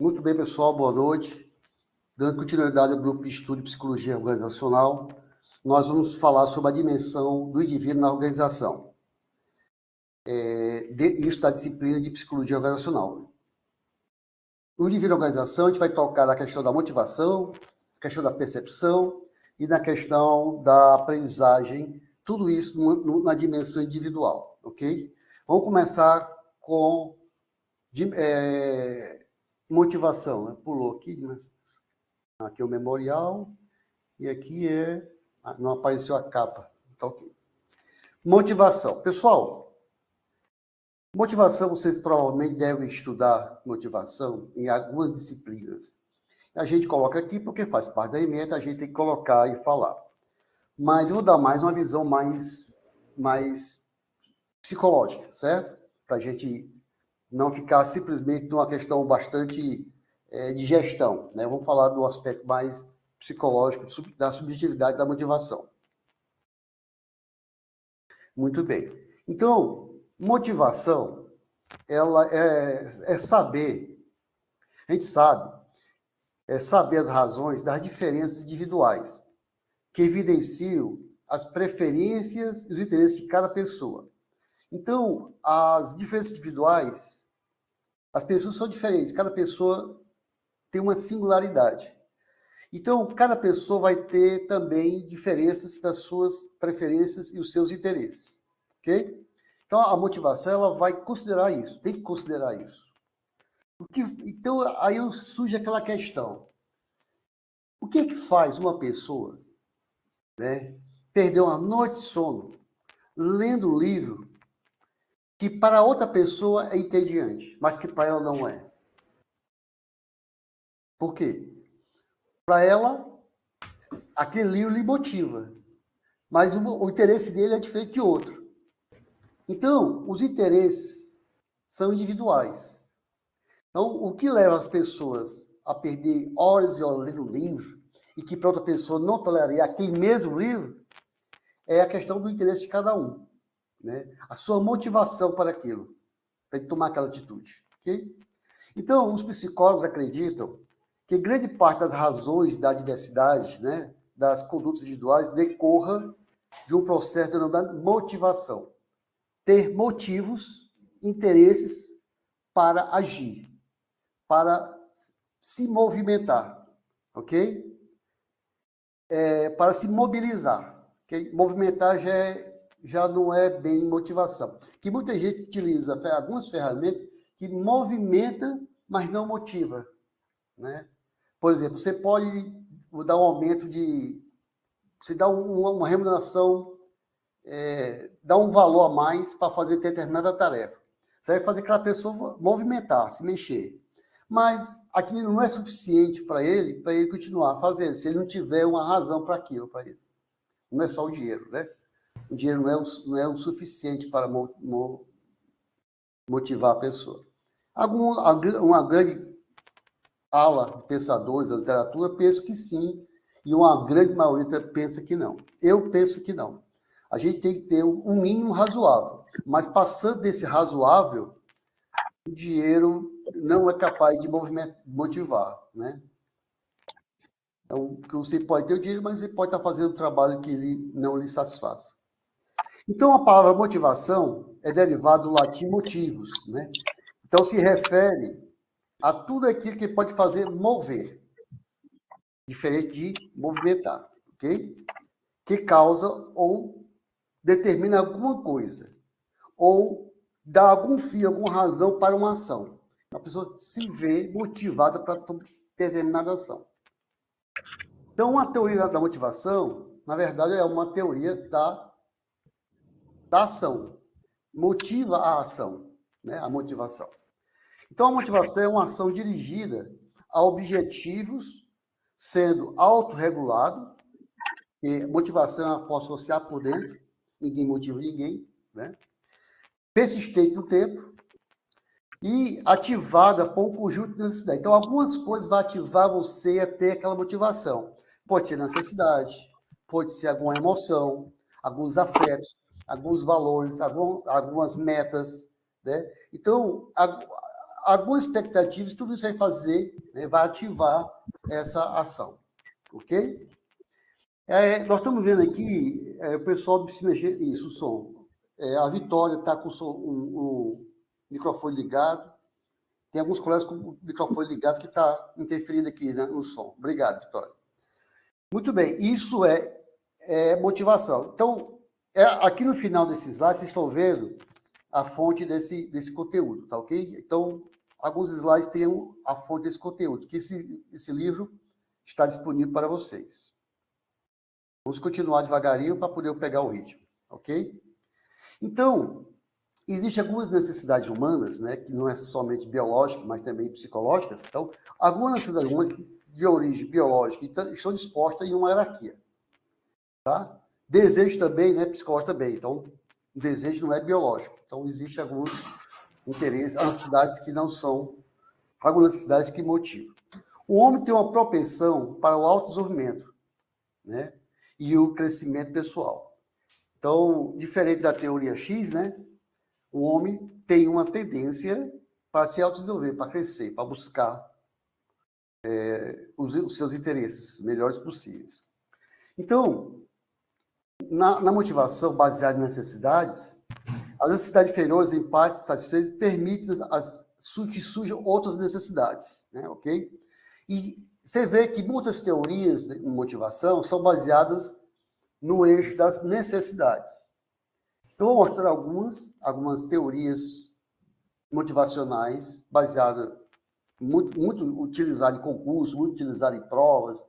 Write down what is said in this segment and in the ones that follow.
Muito bem, pessoal, boa noite. Dando continuidade ao grupo de estudo de psicologia organizacional, nós vamos falar sobre a dimensão do indivíduo na organização. Isso da disciplina de psicologia organizacional. No indivíduo na organização, a gente vai tocar na questão da motivação, na questão da percepção e na questão da aprendizagem, tudo isso na dimensão individual, ok? Vamos começar com motivação, né? Pulou aqui, mas aqui é o memorial e aqui não apareceu a capa, tá ok. Motivação. Pessoal, motivação, vocês provavelmente devem estudar motivação em algumas disciplinas. A gente coloca aqui porque faz parte da ementa, a gente tem que colocar e falar. Mas eu vou dar mais uma visão mais psicológica, certo? Para a gente não ficar simplesmente numa questão bastante de gestão, né? Vamos falar do aspecto mais psicológico, da subjetividade da motivação. Muito bem. Então, motivação, ela é saber, a gente sabe, saber as razões das diferenças individuais que evidenciam as preferências e os interesses de cada pessoa. Então, as diferenças individuais, as pessoas são diferentes, cada pessoa tem uma singularidade. Então, cada pessoa vai ter também diferenças das suas preferências e os seus interesses, ok? Então, a motivação, ela vai considerar isso, tem que considerar isso. Então, aí surge aquela questão. O que é que faz uma pessoa, né, perder uma noite de sono lendo um livro que para outra pessoa é entediante, mas que para ela não é? Por quê? Para ela, aquele livro lhe motiva, mas o interesse dele é diferente de outro. Então, os interesses são individuais. Então, o que leva as pessoas a perder horas e horas lendo um livro e que para outra pessoa não toleraria aquele mesmo livro é a questão do interesse de cada um, né? A sua motivação para aquilo, para ele tomar aquela atitude, ok? Então, os psicólogos acreditam que grande parte das razões da diversidade, né, das condutas individuais decorra de um processo denominado motivação. Ter motivos, interesses para agir, para se movimentar, ok? Para se mobilizar. Okay? Movimentar já não é bem motivação. Que muita gente utiliza algumas ferramentas que movimenta, mas não motiva, né? Por exemplo, você pode dar um aumento você dá uma remuneração, dá um valor a mais para fazer determinada tarefa. Você vai fazer aquela pessoa movimentar, se mexer. Mas aquilo não é suficiente para ele continuar fazendo, se ele não tiver uma razão para aquilo, para ele. Não é só o dinheiro, né? O dinheiro não é o suficiente para motivar a pessoa. Uma grande ala de pensadores da literatura pensa que sim, e uma grande maioria pensa que não. Eu penso que não. A gente tem que ter um mínimo razoável, mas passando desse razoável, o dinheiro não é capaz de motivar, né? Então, você pode ter o dinheiro, mas você pode estar fazendo um trabalho que não lhe satisfaz. Então, a palavra motivação é derivada do latim motivus, né? Então, se refere a tudo aquilo que pode fazer mover, diferente de movimentar, ok? Que causa ou determina alguma coisa, ou dá algum fim, alguma razão para uma ação. A pessoa se vê motivada para determinada ação. Então, uma teoria da motivação, na verdade, é uma teoria da ação. Motiva a ação, né? A motivação. Então, a motivação é uma ação dirigida a objetivos, sendo autorregulado, e motivação eu posso associar por dentro, ninguém motiva ninguém, né? Persistente no tempo e ativada por um conjunto de necessidades. Então, algumas coisas vão ativar você a ter aquela motivação. Pode ser necessidade, pode ser alguma emoção, alguns afetos, alguns valores, algumas metas, né? Então, algumas expectativas, tudo isso vai fazer, né, vai ativar essa ação, ok? Nós estamos vendo aqui o pessoal se mexer, isso, o som. A Vitória está com o microfone ligado. Tem alguns colegas com o microfone ligado que está interferindo aqui, né, no som. Obrigado, Vitória. Muito bem, isso é motivação. Então, aqui no final desses slides, vocês estão vendo a fonte desse conteúdo, tá ok? Então, alguns slides têm a fonte desse conteúdo, que esse livro está disponível para vocês. Vamos continuar devagarinho para poder pegar o ritmo, ok? Então, existem algumas necessidades humanas, né, que não é somente biológicas, mas também psicológicas. Então, algumas necessidades humanas de origem biológica estão dispostas em uma hierarquia, tá? Desejo também, né, psicológico também. Então, o desejo não é biológico. Então, existem alguns interesses, necessidades que não são, algumas necessidades que motivam. O homem tem uma propensão para o autodesenvolvimento, né, e o crescimento pessoal. Então, diferente da teoria X, né, o homem tem uma tendência para se autodesenvolver, para crescer, para buscar os seus interesses melhores possíveis. Então, na motivação baseada em necessidades, as necessidades inferiores, em parte satisfeitas, permitem que surjam outras necessidades, né, ok? E você vê que muitas teorias de motivação são baseadas no eixo das necessidades. Eu vou mostrar algumas teorias motivacionais baseadas, muito utilizadas em concursos, muito utilizadas em provas,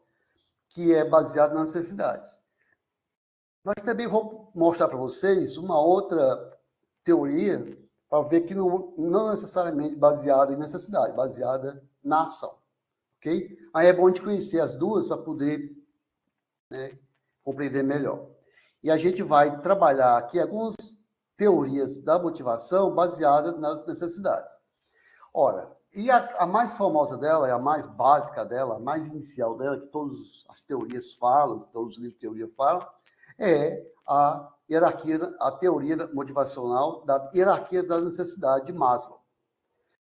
que é baseado nas necessidades. Mas também vou mostrar para vocês uma outra teoria para ver que não necessariamente baseada em necessidade, baseada na ação. Ok? Aí é bom a gente conhecer as duas para poder, né, compreender melhor. E a gente vai trabalhar aqui algumas teorias da motivação baseadas nas necessidades. Ora, e a mais famosa dela, a mais básica dela, a mais inicial dela, que todas as teorias falam, todos os livros de teoria falam, é a hierarquia, a teoria motivacional da hierarquia da necessidade de Maslow.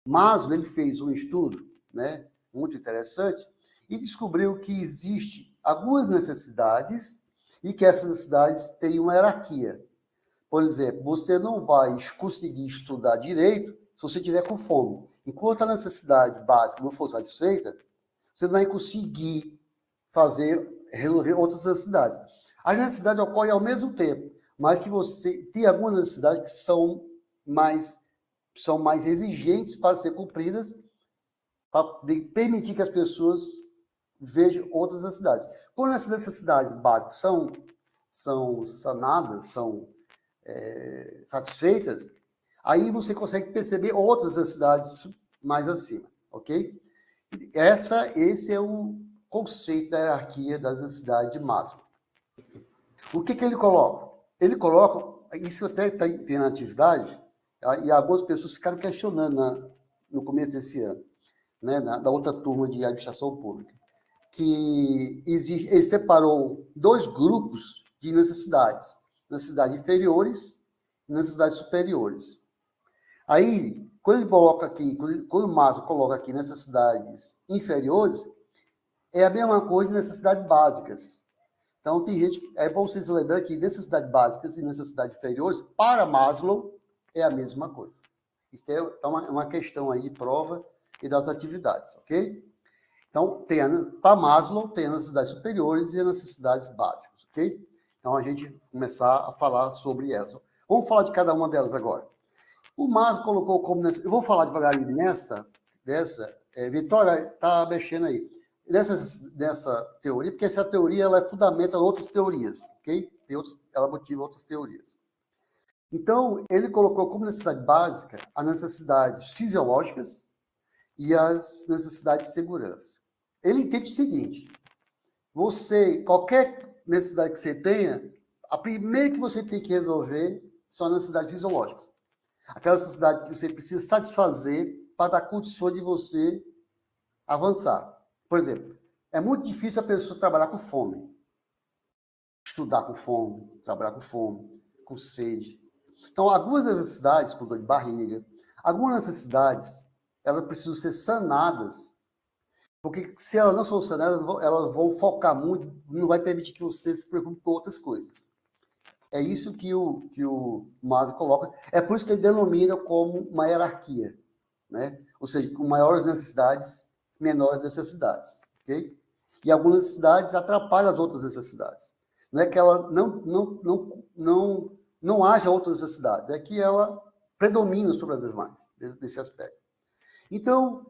Maslow, ele fez um estudo, né, muito interessante, e descobriu que existe algumas necessidades e que essas necessidades têm uma hierarquia. Por exemplo, você não vai conseguir estudar direito se você estiver com fome. Enquanto a necessidade básica não for satisfeita, você não vai conseguir resolver outras necessidades. As necessidades ocorrem ao mesmo tempo, mas que você tem algumas necessidades que são mais exigentes para ser cumpridas, para permitir que as pessoas vejam outras necessidades. Quando essas necessidades básicas são sanadas, são satisfeitas, aí você consegue perceber outras necessidades mais acima, ok? Esse é o conceito da hierarquia das necessidades de Maslow. O que ele coloca? Ele coloca, isso até tem na atividade, e algumas pessoas ficaram questionando no começo desse ano, né, da outra turma de administração pública, que ele separou dois grupos de necessidades inferiores e necessidades superiores. Aí, quando ele coloca aqui, quando o Maslow coloca aqui necessidades inferiores, é a mesma coisa de necessidades básicas. Então, tem gente que, é bom vocês lembrarem que necessidades básicas e necessidades inferiores, para Maslow, é a mesma coisa. Isso é uma questão aí de prova e das atividades, ok? Então, para Maslow, tem as necessidades superiores e as necessidades básicas, ok? Então, a gente começar a falar sobre elas. Vamos falar de cada uma delas agora. O Maslow colocou como... Eu vou falar devagarinho Vitória está mexendo aí. Dessa teoria, porque essa teoria ela fundamenta outras teorias, ok? Ela motiva outras teorias. Então, ele colocou como necessidade básica as necessidades fisiológicas e as necessidades de segurança. Ele entende o seguinte: qualquer necessidade que você tenha, a primeira que você tem que resolver são as necessidades fisiológicas. Aquela necessidade que você precisa satisfazer para dar condições de você avançar. Por exemplo, é muito difícil a pessoa trabalhar com fome. Estudar com fome, trabalhar com fome, com sede. Então, algumas necessidades, com dor de barriga, algumas necessidades elas precisam ser sanadas, porque se elas não são sanadas, elas vão focar muito, não vai permitir que você se preocupe com outras coisas. É isso que o Maslow coloca. É por isso que ele denomina como uma hierarquia, né? Ou seja, com maiores necessidades, menores necessidades, ok? E algumas necessidades atrapalham as outras necessidades. Não é que ela não haja outras necessidades, é que ela predomina sobre as demais, desse aspecto. Então,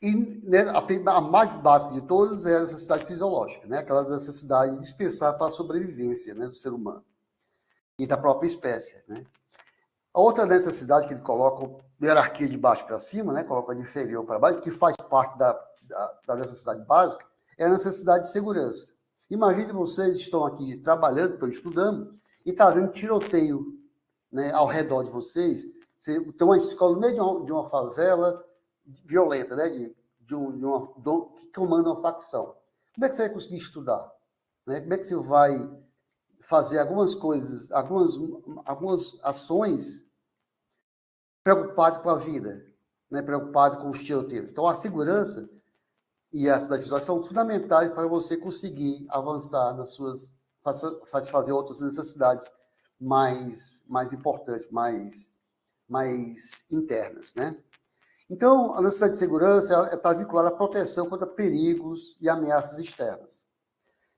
né, a mais básica de todas é a necessidade fisiológica, né? Aquelas necessidades dispensáveis para a sobrevivência, né, do ser humano e da própria espécie, né? A outra necessidade que ele coloca, hierarquia de baixo para cima, né, coloca de inferior para baixo, que faz parte da necessidade básica, é a necessidade de segurança. Imagine vocês estão aqui trabalhando, estão estudando, e está havendo tiroteio, né, ao redor de vocês. Você tem uma escola no meio de uma favela violenta, né, que comanda uma facção. Como é que você vai conseguir estudar? Né? Como é que você vai fazer algumas coisas, algumas ações preocupado com a vida, né? Preocupado com os tiroteios? Então, a segurança e a cidade visual são fundamentais para você conseguir avançar nas suas, satisfazer outras necessidades mais importantes, mais internas, né? Então, a necessidade de segurança está vinculada à proteção contra perigos e ameaças externas.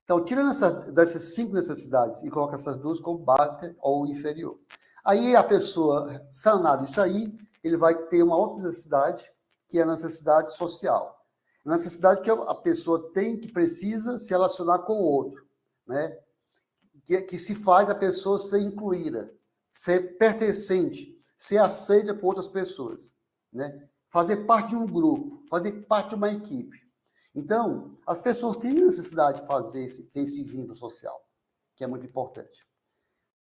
Então, tirando dessas 5 necessidades e coloca essas 2 como básica ou inferior. Aí, a pessoa, sanado isso aí, ele vai ter uma outra necessidade, que é a necessidade social. A necessidade que a pessoa tem, que precisa se relacionar com o outro, né? Que se faz a pessoa ser incluída, ser pertencente, ser aceita por outras pessoas, né? Fazer parte de um grupo, fazer parte de uma equipe. Então, as pessoas têm necessidade de ter esse vínculo social, que é muito importante.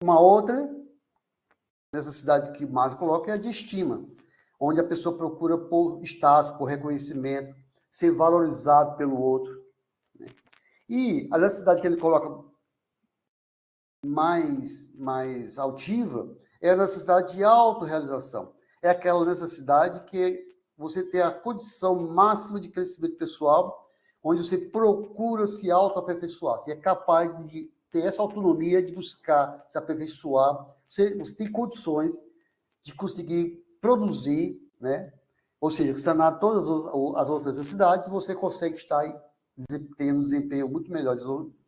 Uma outra necessidade que o Maslow coloca é a de estima, onde a pessoa procura por status, por reconhecimento, ser valorizado pelo outro, né? E a necessidade que ele coloca mais altiva é a necessidade de autorrealização. É aquela necessidade que você tem a condição máxima de crescimento pessoal, onde você procura se autoaperfeiçoar. Você é capaz de ter essa autonomia de buscar se aperfeiçoar. Você tem condições de conseguir produzir, né? Ou seja, sanar todas as outras necessidades, você consegue estar aí tendo um desempenho muito melhor,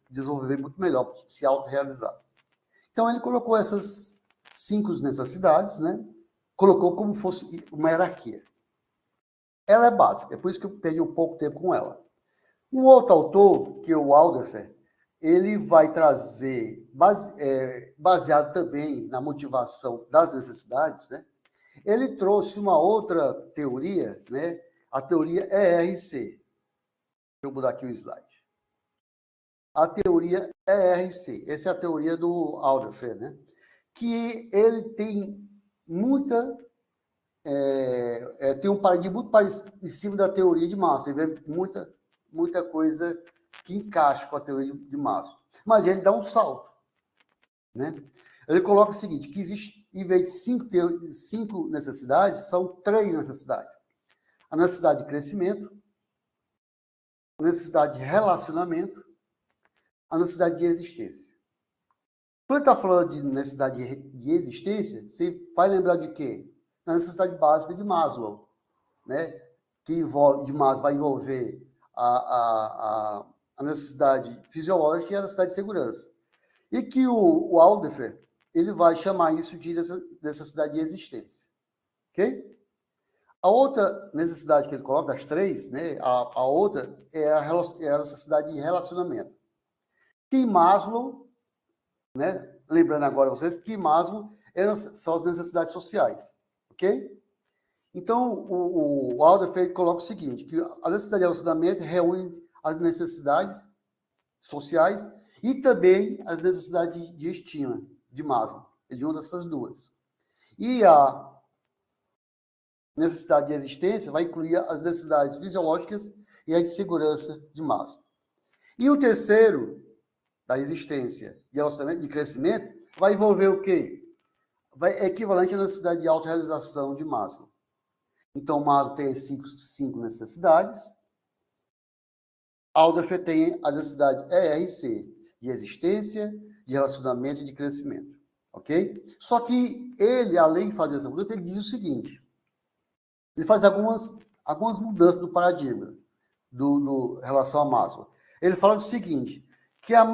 desenvolver muito melhor, se autorrealizar. Então, ele colocou essas 5 necessidades, né? Colocou como fosse uma hierarquia. Ela é básica, é por isso que eu perdi um pouco tempo com ela. Um outro autor, que é o Alderfer, ele vai trazer, baseado também na motivação das necessidades, né? Ele trouxe uma outra teoria, né? A teoria ERC. Deixa eu mudar aqui o slide. A teoria ERC. Essa é a teoria do Alderfer, né? Que ele tem tem um paradigma muito parecido em cima da teoria de Maslow. Ele vê muita coisa que encaixa com a teoria de Maslow. Mas ele dá um salto, né? Ele coloca o seguinte, que existe, em vez de 5 necessidades, são 3 necessidades. A necessidade de crescimento, a necessidade de relacionamento, a necessidade de existência. Quando está falando de necessidade de existência, você vai lembrar de quê? A necessidade básica de Maslow, né? Que vai envolver a necessidade fisiológica e a necessidade de segurança. E que o Alderfer, ele vai chamar isso de necessidade de existência. Ok? A outra necessidade que ele coloca, das 3, né? A outra é a necessidade de relacionamento. Que Maslow, né? Lembrando agora vocês, que Maslow são as necessidades sociais. Ok? Então, o Alderfer coloca o seguinte, que a necessidade de relacionamento reúne as necessidades sociais e também as necessidades de estima, de Maslow, de uma dessas 2. E a necessidade de existência vai incluir as necessidades fisiológicas e as de segurança de Maslow. E o terceiro, da existência, de relacionamento, de crescimento, vai envolver o quê? É equivalente à necessidade de autorrealização de Maslow. Então, Maslow tem cinco necessidades. Alder tem a necessidade ERC, de existência, de relacionamento e de crescimento. Ok? Só que ele, além de fazer essa mudança, ele diz o seguinte, ele faz algumas mudanças do paradigma do relação a Maslow. Ele fala o seguinte, que a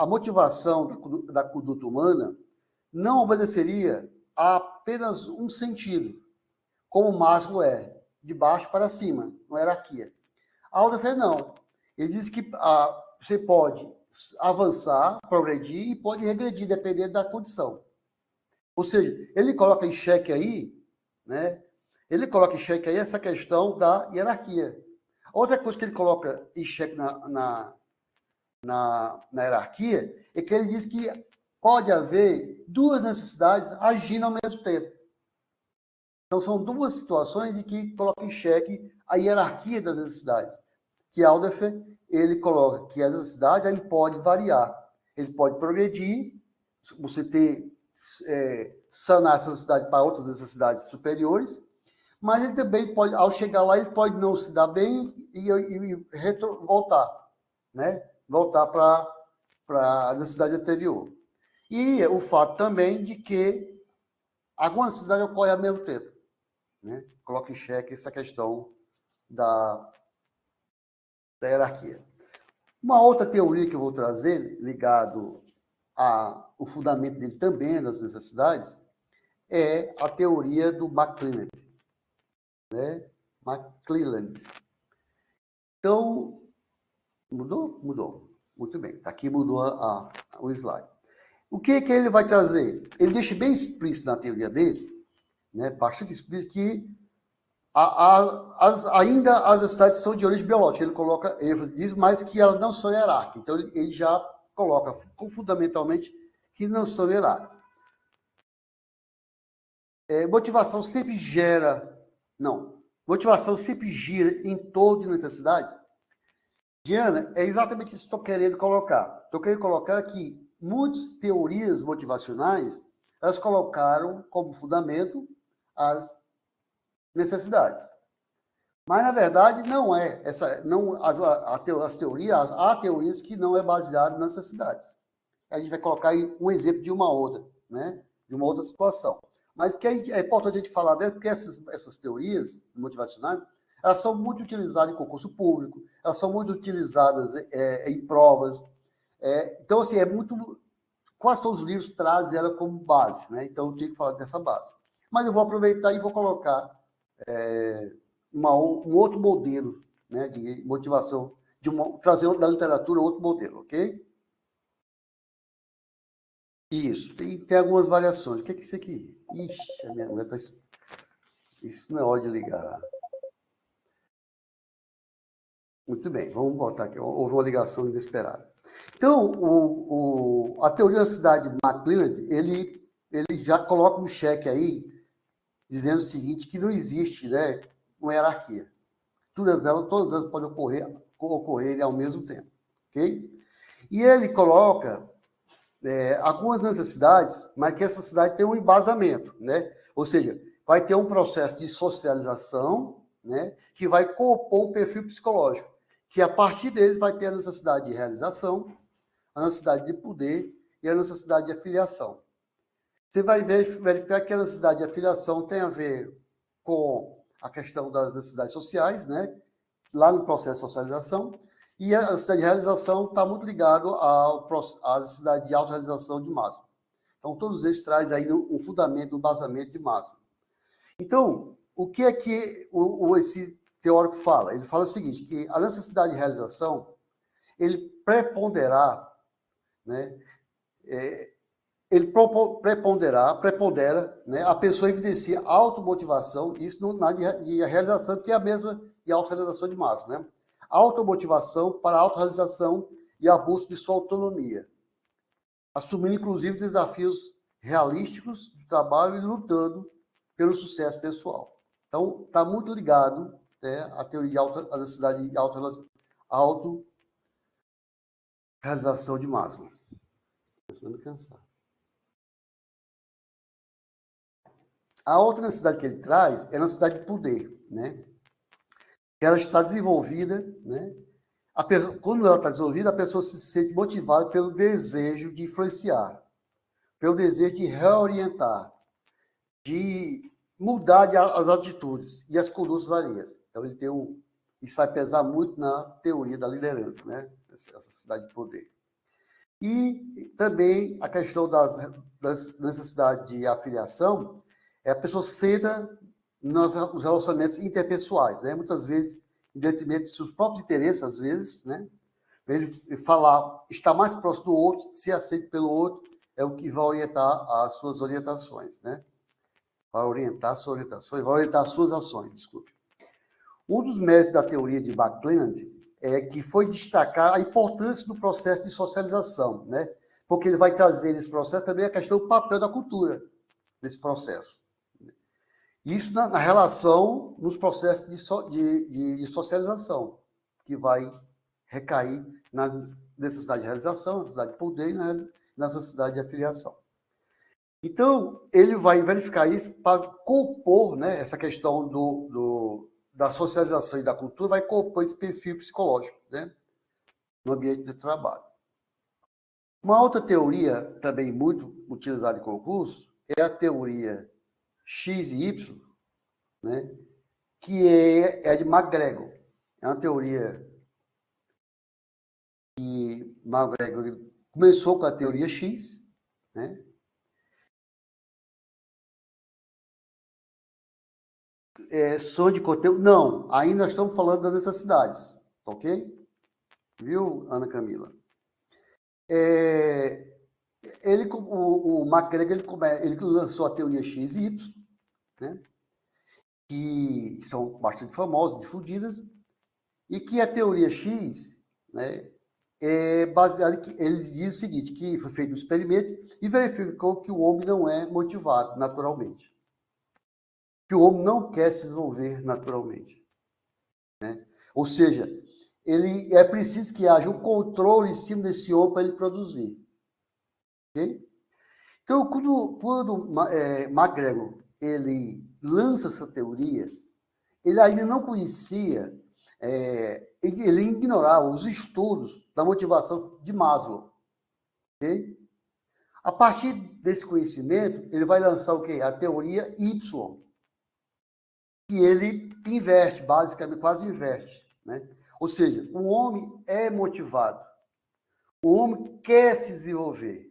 motivação da conduta humana não obedeceria a apenas um sentido, como Maslow é, de baixo para cima, uma hierarquia. Alder não. Ele diz que você pode avançar, progredir e pode regredir, dependendo da condição. Ou seja, ele coloca em xeque aí, né? Ele coloca em xeque aí essa questão da hierarquia. Outra coisa que ele coloca em xeque na hierarquia é que ele diz que pode haver duas necessidades agindo ao mesmo tempo. Então, são duas situações em que coloca em xeque a hierarquia das necessidades. Que Alder, ele coloca que as necessidades ele pode variar. Ele pode progredir, você sanar essa necessidade para outras necessidades superiores, mas ele também pode, ao chegar lá, ele pode não se dar bem e voltar, né? Voltar para a necessidade anterior. E o fato também de que alguma necessidade ocorre ao mesmo tempo, né? Coloca em xeque essa questão da hierarquia. Uma outra teoria que eu vou trazer, ligado ao fundamento dele também das necessidades, é a teoria do McClelland, né? McClelland. Então, mudou? Mudou. Muito bem. Aqui mudou o slide. O que ele vai trazer? Ele deixa bem explícito na teoria dele, né? Bastante explícito, que ainda as necessidades são de origem biológica. Ele coloca, ele diz, mas que elas não são hierárquicas. Então, ele já coloca fundamentalmente que não são hierárquicas. Motivação sempre gera... Não. Motivação sempre gira em torno de necessidades. Diana, é exatamente isso que estou querendo colocar. Estou querendo colocar que muitas teorias motivacionais, elas colocaram como fundamento as necessidades. Mas, na verdade, não é. As teorias, há teorias que não é baseado nas necessidades. A gente vai colocar aí um exemplo de uma outra, né? De uma outra situação. Mas que é importante a gente falar dela, porque essas teorias motivacionais, elas são muito utilizadas em concurso público, elas são muito utilizadas em provas. Então, assim, quase todos os livros trazem ela como base, né? Então, eu tenho que falar dessa base. Mas eu vou aproveitar e vou colocar um outro modelo, né, de motivação, trazer da literatura outro modelo, ok? Isso, tem algumas variações. O que é isso aqui? Ixi, a minha mulher tá... Isso não é hora de ligar. Muito bem, vamos botar aqui. Houve uma ligação inesperada. Então, a teoria da necessidade de McClelland, ele já coloca um cheque aí, dizendo o seguinte, que não existe, né, uma hierarquia. Todas elas podem ocorrer ao mesmo tempo, ok? E ele coloca algumas necessidades, mas que essa necessidade tem um embasamento, né? Ou seja, vai ter um processo de socialização, né, que vai compor um perfil psicológico, que a partir deles vai ter a necessidade de realização, a necessidade de poder e a necessidade de afiliação. Você vai verificar que a necessidade de afiliação tem a ver com a questão das necessidades sociais, né, lá no processo de socialização, e a necessidade de realização está muito ligado à necessidade de autorrealização de Maslow. Então, todos eles trazem aí um fundamento, um basamento de Maslow. Então, o que é que esse teórico fala? Ele fala o seguinte, que a necessidade de realização, ele prepondera, né, prepondera, né, a pessoa evidencia automotivação, isso na de realização, que é a mesma de autorrealização de Maslow, né? Automotivação para a autorrealização e a busca de sua autonomia, assumindo, inclusive, desafios realísticos de trabalho e lutando pelo sucesso pessoal. Então, está muito ligado, né, à teoria a necessidade de autorrealização de Maslow. Começando a me cansar. A outra necessidade que ele traz é a necessidade de poder, né? Ela está desenvolvida, né? Quando ela está desenvolvida, a pessoa se sente motivada pelo desejo de influenciar, pelo desejo de reorientar, de mudar as atitudes e as condutas alheias. Então, ele tem isso vai pesar muito na teoria da liderança, né? Essa necessidade de poder. E também a questão das necessidades de afiliação, a pessoa centra nos relacionamentos interpessoais, né? Muitas vezes, em detrimento de seus próprios interesses, às vezes, né? Ele falar, estar mais próximo do outro, ser aceito pelo outro, é o que vai orientar as suas orientações, né? Vai orientar as suas orientações, vai orientar as suas ações, desculpe. Um dos mestres da teoria de McClelland que foi destacar a importância do processo de socialização, né? Porque ele vai trazer nesse processo também a questão do papel da cultura nesse processo. Isso na relação nos processos de socialização, que vai recair na necessidade de realização, na necessidade de poder e na necessidade de afiliação. Então, ele vai verificar isso para compor, né, essa questão da socialização e da cultura, vai compor esse perfil psicológico, né, no ambiente de trabalho. Uma outra teoria, também muito utilizada em concurso, é a teoria X e Y, né, que é de McGregor. É uma teoria que McGregor começou com a teoria X, né? Som de conteúdo? Não, ainda estamos falando das necessidades, ok? Viu, Ana Camila? O McGregor ele lançou a teoria X e Y, né? Que são bastante famosas, difundidas, e que a teoria X, né, é baseada em que ele diz o seguinte, que foi feito um experimento e verificou que o homem não é motivado naturalmente. Que o homem não quer se desenvolver naturalmente, né? Ou seja, ele é preciso que haja um controle em cima desse homem para ele produzir. Ok? Então, quando McGregor ele lança essa teoria, ele ainda não conhecia, ele ignorava os estudos da motivação de Maslow. Okay? A partir desse conhecimento, ele vai lançar o quê? A teoria Y, que ele inverte, basicamente, quase inverte, né? Ou seja, o homem é motivado, o homem quer se desenvolver.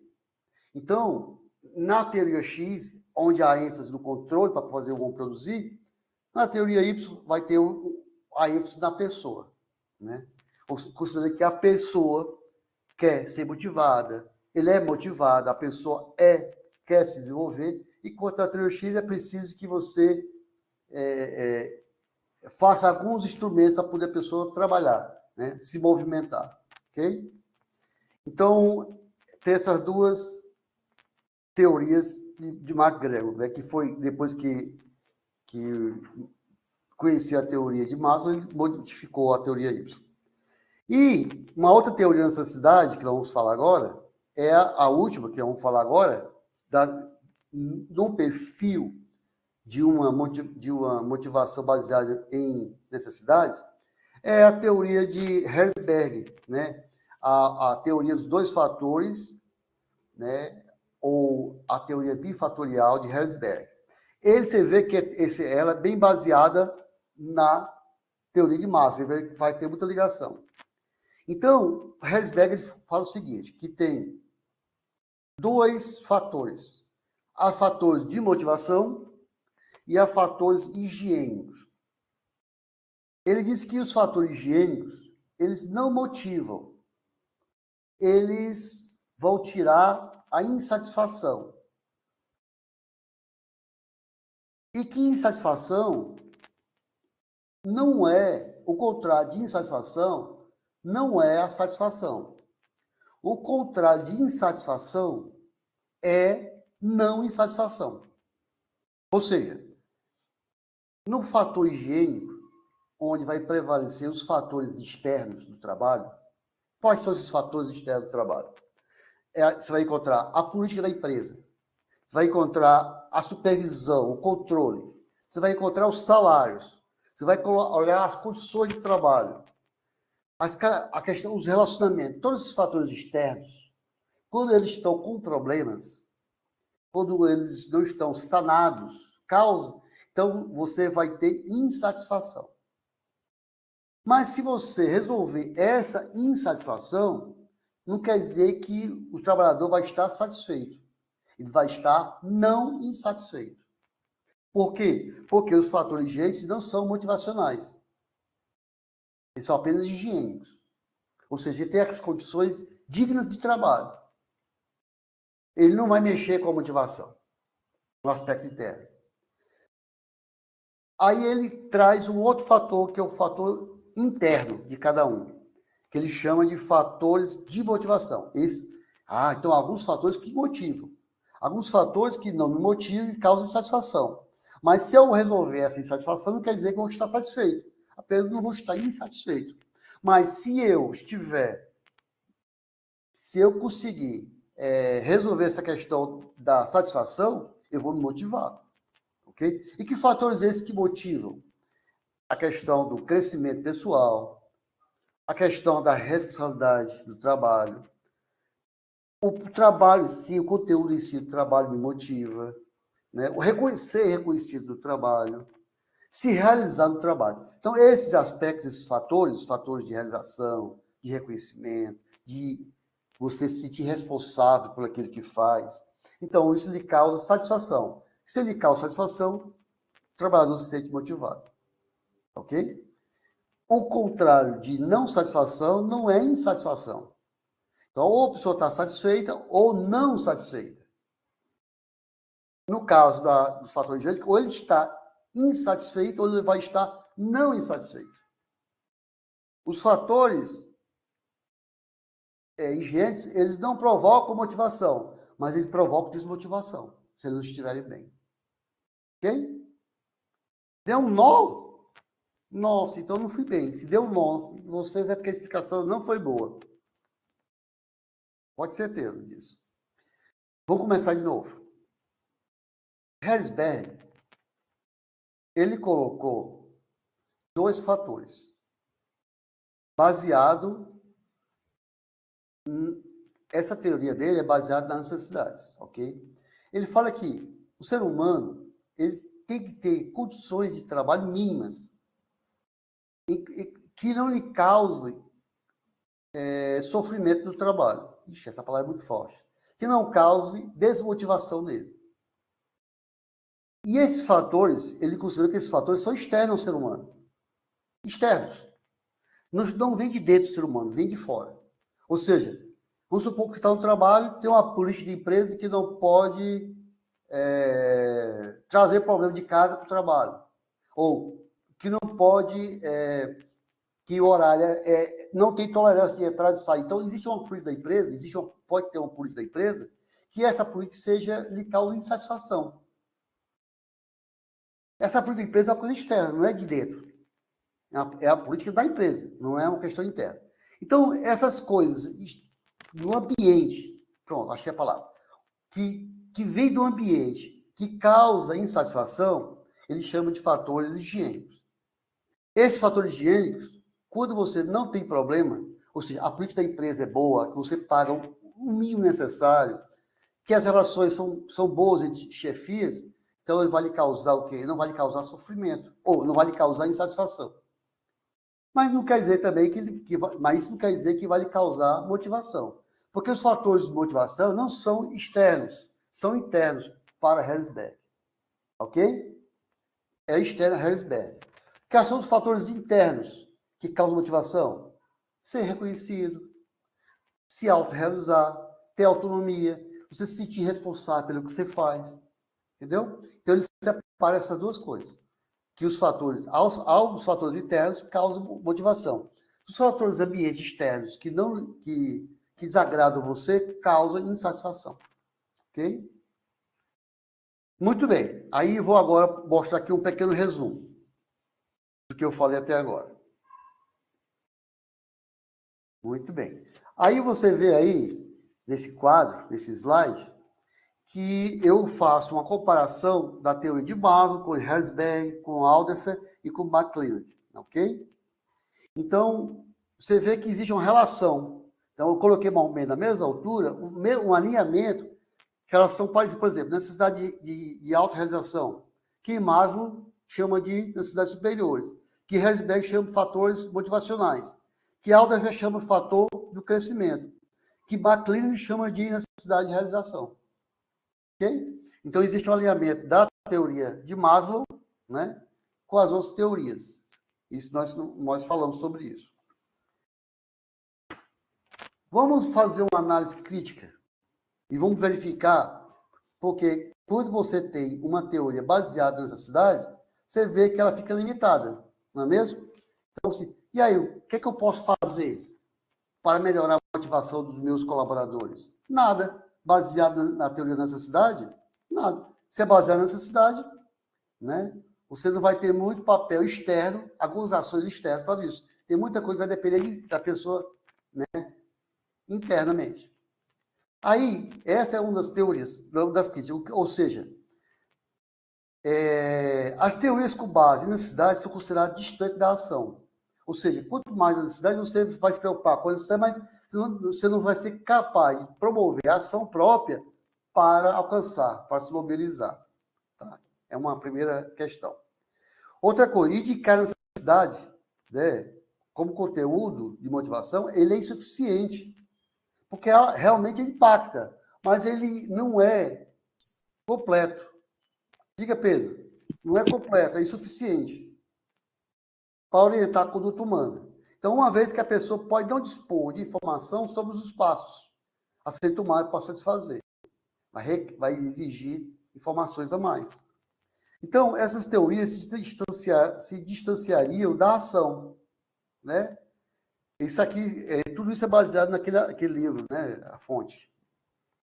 Então, na teoria X, onde há ênfase no controle para fazer o homem produzir, na teoria Y vai ter a ênfase na pessoa, né? Considerando que a pessoa quer ser motivada, ele é motivado, a pessoa quer se desenvolver, e quanto à teoria X é preciso que você faça alguns instrumentos para poder a pessoa trabalhar, né? Se movimentar, ok? Então, tem essas duas teorias de McGregor, né? Que foi depois que conhecia a teoria de Maslow, ele modificou a teoria Y. E uma outra teoria da necessidade, que nós vamos falar agora, é a última, que vamos falar agora, do perfil de uma motivação baseada em necessidades, é a teoria de Herzberg, né? A teoria dos dois fatores, né? Ou a teoria bifatorial de Herzberg. Você vê que ela é bem baseada na teoria de Maslow, vai ter muita ligação. Então, Herzberg fala o seguinte, que tem dois fatores. Há fatores de motivação e há fatores higiênicos. Ele diz que os fatores higiênicos, eles não motivam. Eles vão tirar a insatisfação. E que insatisfação não é, o contrário de insatisfação, não é a satisfação. O contrário de insatisfação é não insatisfação. Ou seja, no fator higiênico, onde vai prevalecer os fatores externos do trabalho, quais são esses fatores externos do trabalho? Você vai encontrar a política da empresa, você vai encontrar a supervisão, o controle. Você vai encontrar os salários. Você vai olhar as condições de trabalho. A questão dos relacionamentos. Todos esses fatores externos, quando eles estão com problemas, quando eles não estão sanados, então você vai ter insatisfação. Mas se você resolver essa insatisfação, não quer dizer que o trabalhador vai estar satisfeito. Ele vai estar não insatisfeito. Por quê? Porque os fatores higiênicos não são motivacionais. Eles são apenas higiênicos. Ou seja, ele tem as condições dignas de trabalho. Ele não vai mexer com a motivação, no aspecto interno. Aí ele traz um outro fator, que é o fator interno de cada um, que ele chama de fatores de motivação. Então, alguns fatores que motivam. Alguns fatores que não me motivam e causam insatisfação. Mas se eu resolver essa insatisfação, não quer dizer que eu vou estar satisfeito. Apenas não vou estar insatisfeito. Mas se eu conseguir resolver essa questão da satisfação, eu vou me motivar. Okay? E que fatores esses que motivam? A questão do crescimento pessoal, a questão da responsabilidade do trabalho, o trabalho em si, o conteúdo em si do trabalho me motiva, né? Ser reconhecido do trabalho, se realizar no trabalho. Então, esses aspectos, esses fatores, os fatores de realização, de reconhecimento, de você se sentir responsável por aquilo que faz, então isso lhe causa satisfação. Se lhe causa satisfação, o trabalhador se sente motivado. Ok? O contrário de não satisfação não é insatisfação. Então, ou a pessoa está satisfeita ou não satisfeita. No caso dos fatores higiênicos, ou ele está insatisfeito ou ele vai estar não insatisfeito. Os fatores higiênicos, eles não provocam motivação, mas eles provocam desmotivação, se eles não estiverem bem. Ok? Deu um nó? Nossa, então não fui bem. Se deu um nó em vocês é porque a explicação não foi boa. Pode ter certeza disso. Vou começar de novo. Herzberg, ele colocou 2 fatores. Essa teoria dele é baseada nas necessidades, ok? Ele fala que o ser humano ele tem que ter condições de trabalho mínimas que não lhe causem sofrimento no trabalho. Ixi, essa palavra é muito forte. Que não cause desmotivação nele. E esses fatores, ele considera que esses fatores são externos ao ser humano. Externos. Não vem de dentro do ser humano, vem de fora. Ou seja, vamos supor que você está no trabalho, tem uma política de empresa que não pode trazer problema de casa para o trabalho. Ou que não pode, que o horário não tem tolerância de entrada e sair. Então, existe uma política da empresa, pode ter uma política da empresa, que essa política lhe cause insatisfação. Essa política da empresa é uma coisa externa, não é de dentro. É a política da empresa, não é uma questão interna. Então, essas coisas no ambiente, pronto, achei a palavra, que vem do ambiente, que causa insatisfação, ele chama de fatores higiênicos. Esses fatores higiênicos, quando você não tem problema, ou seja, a política da empresa é boa, que você paga o mínimo necessário, que as relações são boas entre chefias, então ele vai lhe causar o quê? Não vai lhe causar sofrimento, ou não vai lhe causar insatisfação. Mas não quer dizer também mas isso não quer dizer que vai lhe causar motivação. Porque os fatores de motivação não são externos, são internos para Herzberg. Ok? É externo a Herzberg. Quais são os fatores internos que causam motivação? Ser reconhecido, se autorrealizar, ter autonomia, você se sentir responsável pelo que você faz. Entendeu? Então ele separa essas duas coisas. Que os fatores, alguns fatores internos causam motivação. Os fatores ambientes externos que desagradam você causam insatisfação. Ok? Muito bem. Aí vou agora mostrar aqui um pequeno resumo do que eu falei até agora. Muito bem. Aí você vê aí, nesse quadro, nesse slide, que eu faço uma comparação da teoria de Maslow com Herzberg, com Alderfer e com McClelland, ok? Então, você vê que existe uma relação. Então, eu coloquei mais ou menos na mesma altura um alinhamento, relação, por exemplo, necessidade de autorrealização, que Maslow chama de necessidades superiores, que Herzberg chama de fatores motivacionais, que Alderfer chama de fator do crescimento, que McClelland chama de necessidade de realização. Ok? Então, existe um alinhamento da teoria de Maslow, né, com as outras teorias. Isso nós falamos sobre isso. Vamos fazer uma análise crítica e vamos verificar, porque quando você tem uma teoria baseada na necessidade, você vê que ela fica limitada, não é mesmo? Então, assim, e aí, o que eu posso fazer para melhorar a motivação dos meus colaboradores? Nada. Baseado na teoria da necessidade? Nada. Se é baseado na necessidade, né, você não vai ter muito papel externo, algumas ações externas para isso. Tem muita coisa que vai depender da pessoa, né, internamente. Aí, essa é uma das teorias, das críticas, ou seja, as teorias com base em necessidade são consideradas distantes da ação. Ou seja, quanto mais a necessidade, você vai se preocupar com a necessidade, mas você não vai ser capaz de promover a ação própria para alcançar, para se mobilizar. Tá? É uma primeira questão. Outra coisa, indicar a necessidade, né, como conteúdo de motivação, ele é insuficiente, porque realmente impacta, mas ele não é completo. Diga, Pedro, não é completo, é insuficiente para orientar a conduta humana. Então, uma vez que a pessoa pode não dispor de informação sobre os passos a ser tomado para satisfazer, vai exigir informações a mais. Então, essas teorias se distanciariam da ação, né? Isso aqui, tudo isso é baseado naquele livro, né? A fonte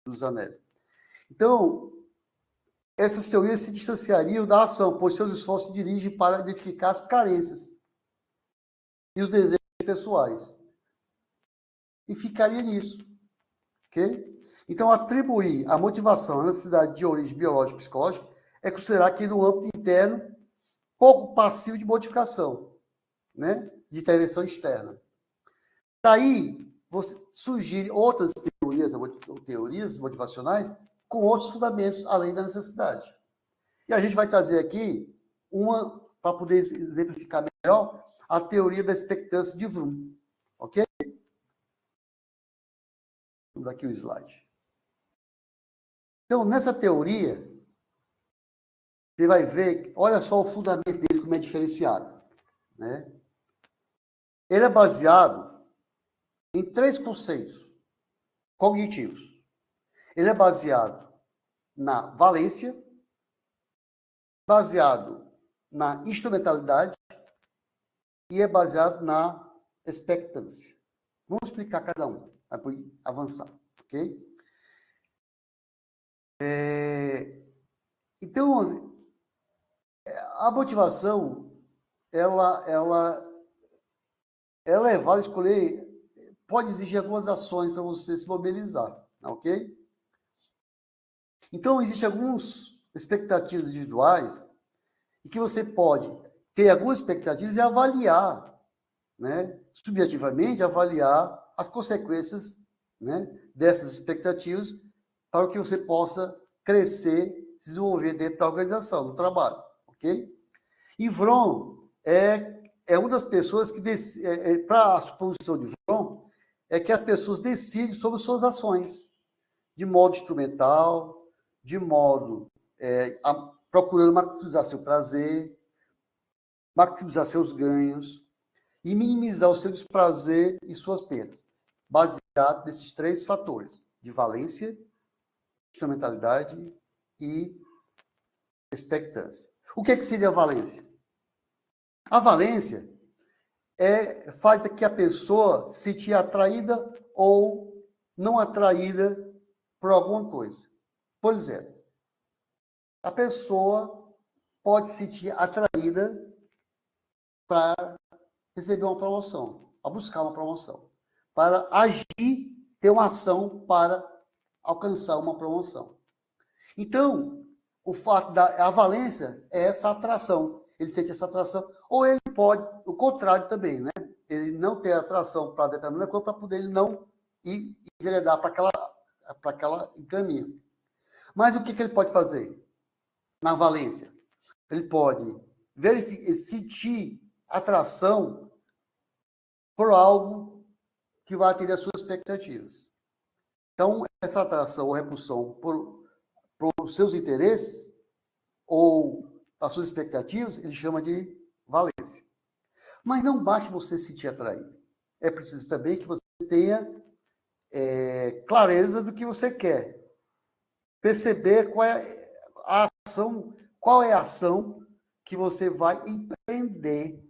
do Zanelli. Então, essas teorias se distanciariam da ação, pois seus esforços se dirigem para identificar as carências e os desejos pessoais. E ficaria nisso. Ok? Então, atribuir a motivação à necessidade de origem biológica e psicológica é considerar que no âmbito interno, pouco passivo de modificação, né? De intervenção externa. Daí, você sugere outras teorias motivacionais com outros fundamentos, além da necessidade. E a gente vai trazer aqui uma, para poder exemplificar melhor, a teoria da expectância de Vroom. Ok? Vamos dar aqui o slide. Então, nessa teoria, você vai ver, olha só o fundamento dele como é diferenciado, né? Ele é baseado em 3 conceitos cognitivos. Ele é baseado na valência, baseado na instrumentalidade e é baseado na expectância. Vamos explicar cada um, para avançar, ok? Então, a motivação, ela é levada a escolher, pode exigir algumas ações para você se mobilizar, ok? Então, existem algumas expectativas individuais e que você pode ter algumas expectativas e avaliar, né, subjetivamente, avaliar as consequências, né, dessas expectativas para que você possa crescer, se desenvolver dentro da organização, do trabalho, ok? E Vroom é uma das pessoas que, para a suposição de Vroom, é que as pessoas decidem sobre suas ações, de modo instrumental, de modo procurando maximizar seu prazer, maximizar seus ganhos e minimizar o seu desprazer e suas perdas, baseado nesses 3 fatores, de valência, instrumentalidade e expectância. O que seria a valência? A valência faz que a pessoa se sentir atraída ou não atraída por alguma coisa. Por exemplo, a pessoa pode se sentir atraída para receber uma promoção, para buscar uma promoção, para agir, ter uma ação para alcançar uma promoção. Então, o fato da valência é essa atração. Ele sente essa atração. Ou ele pode, o contrário também, né? Ele não ter atração para determinada coisa, para poder ele não ir enveredar para aquela caminho. Mas o que ele pode fazer na valência? Ele pode sentir atração por algo que vai atender às suas expectativas. Então, essa atração ou repulsão por os seus interesses ou as suas expectativas, ele chama de valência. Mas não basta você se sentir atraído. É preciso também que você tenha clareza do que você quer. Perceber qual é a ação que você vai empreender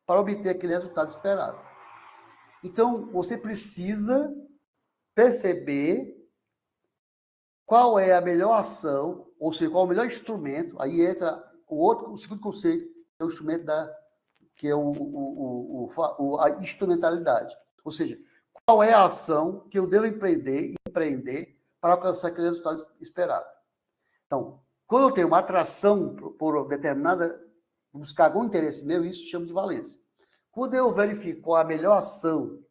para obter aquele resultado esperado. Então, você precisa perceber qual é a melhor ação, ou seja, qual é o melhor instrumento. Aí entra o segundo conceito, que é o instrumento que é a instrumentalidade. Ou seja, qual é a ação que eu devo empreender para alcançar aquele resultado esperado. Então, quando eu tenho uma atração por determinada, buscar algum interesse meu, isso chama de valência. Quando eu verifico a melhor ação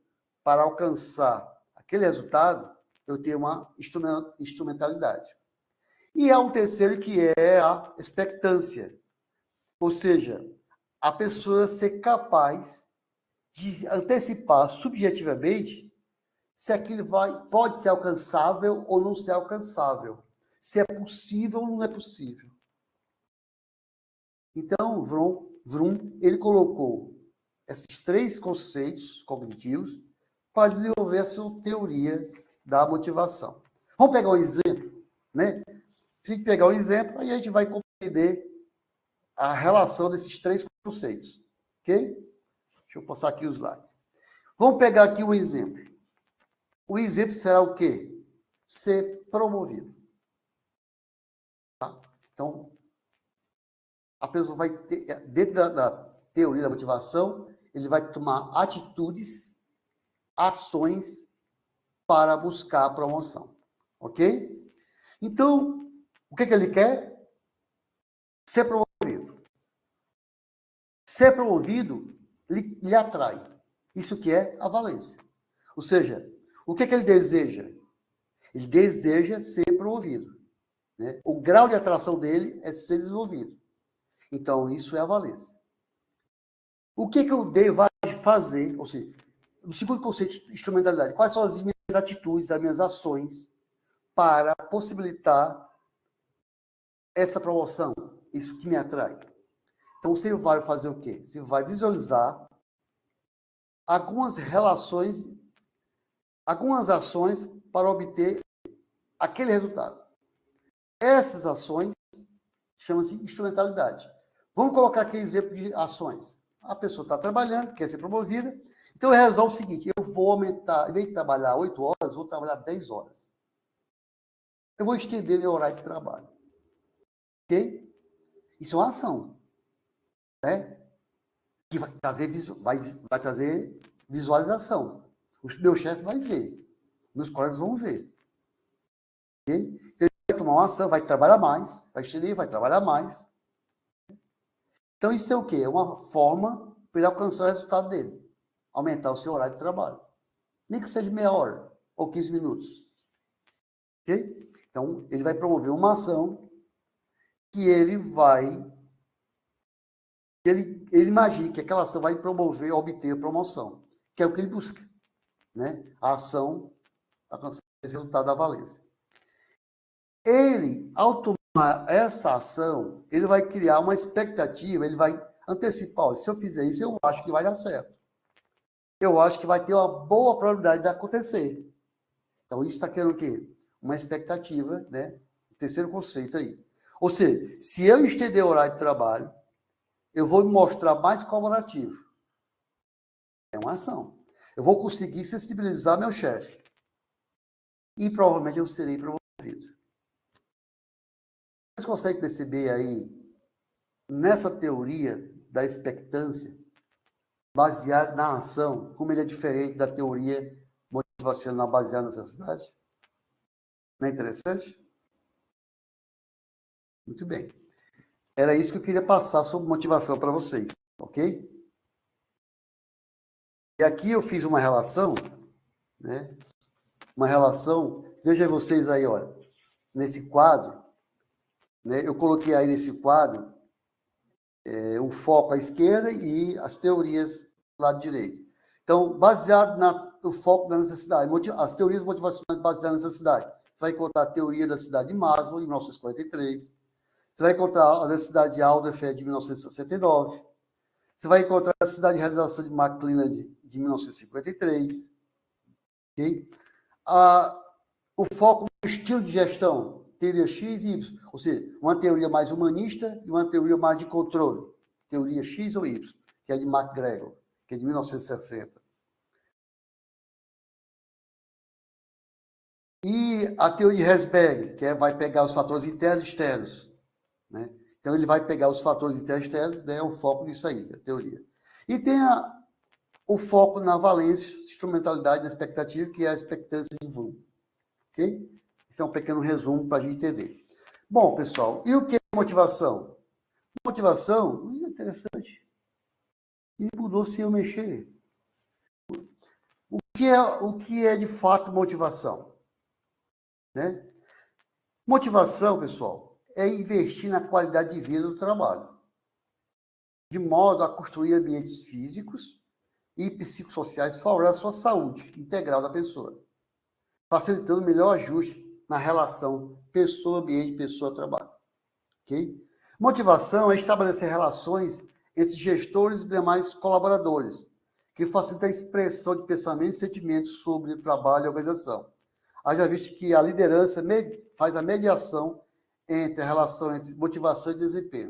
para alcançar aquele resultado, eu tenho uma instrumentalidade. E há um terceiro que é a expectância. Ou seja, a pessoa ser capaz de antecipar subjetivamente se aquilo pode ser alcançável ou não ser alcançável. Se é possível ou não é possível. Então, Vroom, ele colocou esses 3 conceitos cognitivos para desenvolver a sua teoria da motivação. Vamos pegar um exemplo, né? Se a gente pegar um exemplo, aí a gente vai compreender a relação desses 3 conceitos, ok? Deixa eu passar aqui os slides. Vamos pegar aqui um exemplo. O exemplo será o quê? Ser promovido. Tá? Então, a pessoa vai ter, dentro da teoria da motivação, ele vai tomar atitudes, ações para buscar a promoção. Ok? Então, o que ele quer? Ser promovido. Ser promovido lhe atrai. Isso que é a valência. Ou seja, o que ele deseja? Ele deseja ser promovido. Né? O grau de atração dele é ser desenvolvido. Então, isso é a valência. O que eu devo fazer? Ou seja, o segundo conceito de instrumentalidade. Quais são as minhas atitudes, as minhas ações para possibilitar essa promoção? Isso que me atrai. Então, você vai fazer o quê? Você vai visualizar algumas relações, algumas ações para obter aquele resultado. Essas ações chamam-se instrumentalidade. Vamos colocar aqui exemplo de ações. A pessoa está trabalhando, quer ser promovida, então eu resolvo o seguinte, eu vou aumentar, em vez de trabalhar 8 horas, vou trabalhar 10 horas. Eu vou estender meu horário de trabalho. Ok? Isso é uma ação. Né? Que vai trazer visualização. O meu chefe vai ver. Meus colegas vão ver. Ok? Então, ele vai tomar uma ação, vai trabalhar mais, vai estender, vai trabalhar mais. Então, isso é o quê? É uma forma para ele alcançar o resultado dele. Aumentar o seu horário de trabalho. Nem que seja meia hora ou 15 minutos. Ok? Então, ele vai promover uma ação que ele vai... Ele imagina que aquela ação vai promover, obter a promoção, que é o que ele busca. Né? A ação alcançar esse resultado da valência. Ele, ao tomar essa ação, ele vai criar uma expectativa, ele vai antecipar, se eu fizer isso, eu acho que vai dar certo. Eu acho que vai ter uma boa probabilidade de acontecer. Então, isso está querendo o quê? Uma expectativa, né? O terceiro conceito aí. Ou seja, se eu estender o horário de trabalho, eu vou me mostrar mais colaborativo. É uma ação. Eu vou conseguir sensibilizar meu chefe. E provavelmente eu serei promovido. Vocês conseguem perceber aí, nessa teoria da expectância, baseada na ação, como ele é diferente da teoria motivacional baseada na necessidade? Não é interessante? Muito bem. Era isso que eu queria passar sobre motivação para vocês, ok? E aqui eu fiz uma relação, né? Uma relação, veja vocês aí, olha, nesse quadro, né? Eu coloquei aí nesse quadro o foco à esquerda e as teorias do lado direito. Então, baseado no foco da necessidade, as teorias motivacionais baseadas na necessidade. Você vai encontrar a teoria da cidade de Maslow, em 1943. Você vai encontrar a necessidade de Alderfer, de 1969. Você vai encontrar a necessidade de realização de McClelland, de 1953. Okay? O foco no estilo de gestão, teoria X e Y, ou seja, uma teoria mais humanista e uma teoria mais de controle, teoria X ou Y, que é de MacGregor, que é de 1960. E a teoria de Herzberg, que vai pegar os fatores internos e externos, né? Então, ele vai pegar os fatores internos e externos, né? É o foco disso aí, a teoria. E tem o foco na valência, instrumentalidade, na expectativa, que é a expectância de volume. Ok? Esse é um pequeno resumo para a gente entender. Bom, pessoal, e o que é motivação? Motivação, é interessante. E mudou sem eu mexer. O que é de fato motivação? Né? Motivação, pessoal, é investir na qualidade de vida do trabalho, de modo a construir ambientes físicos e psicossociais favoráveis à sua saúde integral da pessoa, facilitando o melhor ajuste na relação pessoa-ambiente, pessoa-trabalho. Okay? Motivação é estabelecer relações entre gestores e demais colaboradores, que facilita a expressão de pensamentos e sentimentos sobre o trabalho e a organização. Haja visto que a liderança faz a mediação entre a relação entre motivação e desempenho.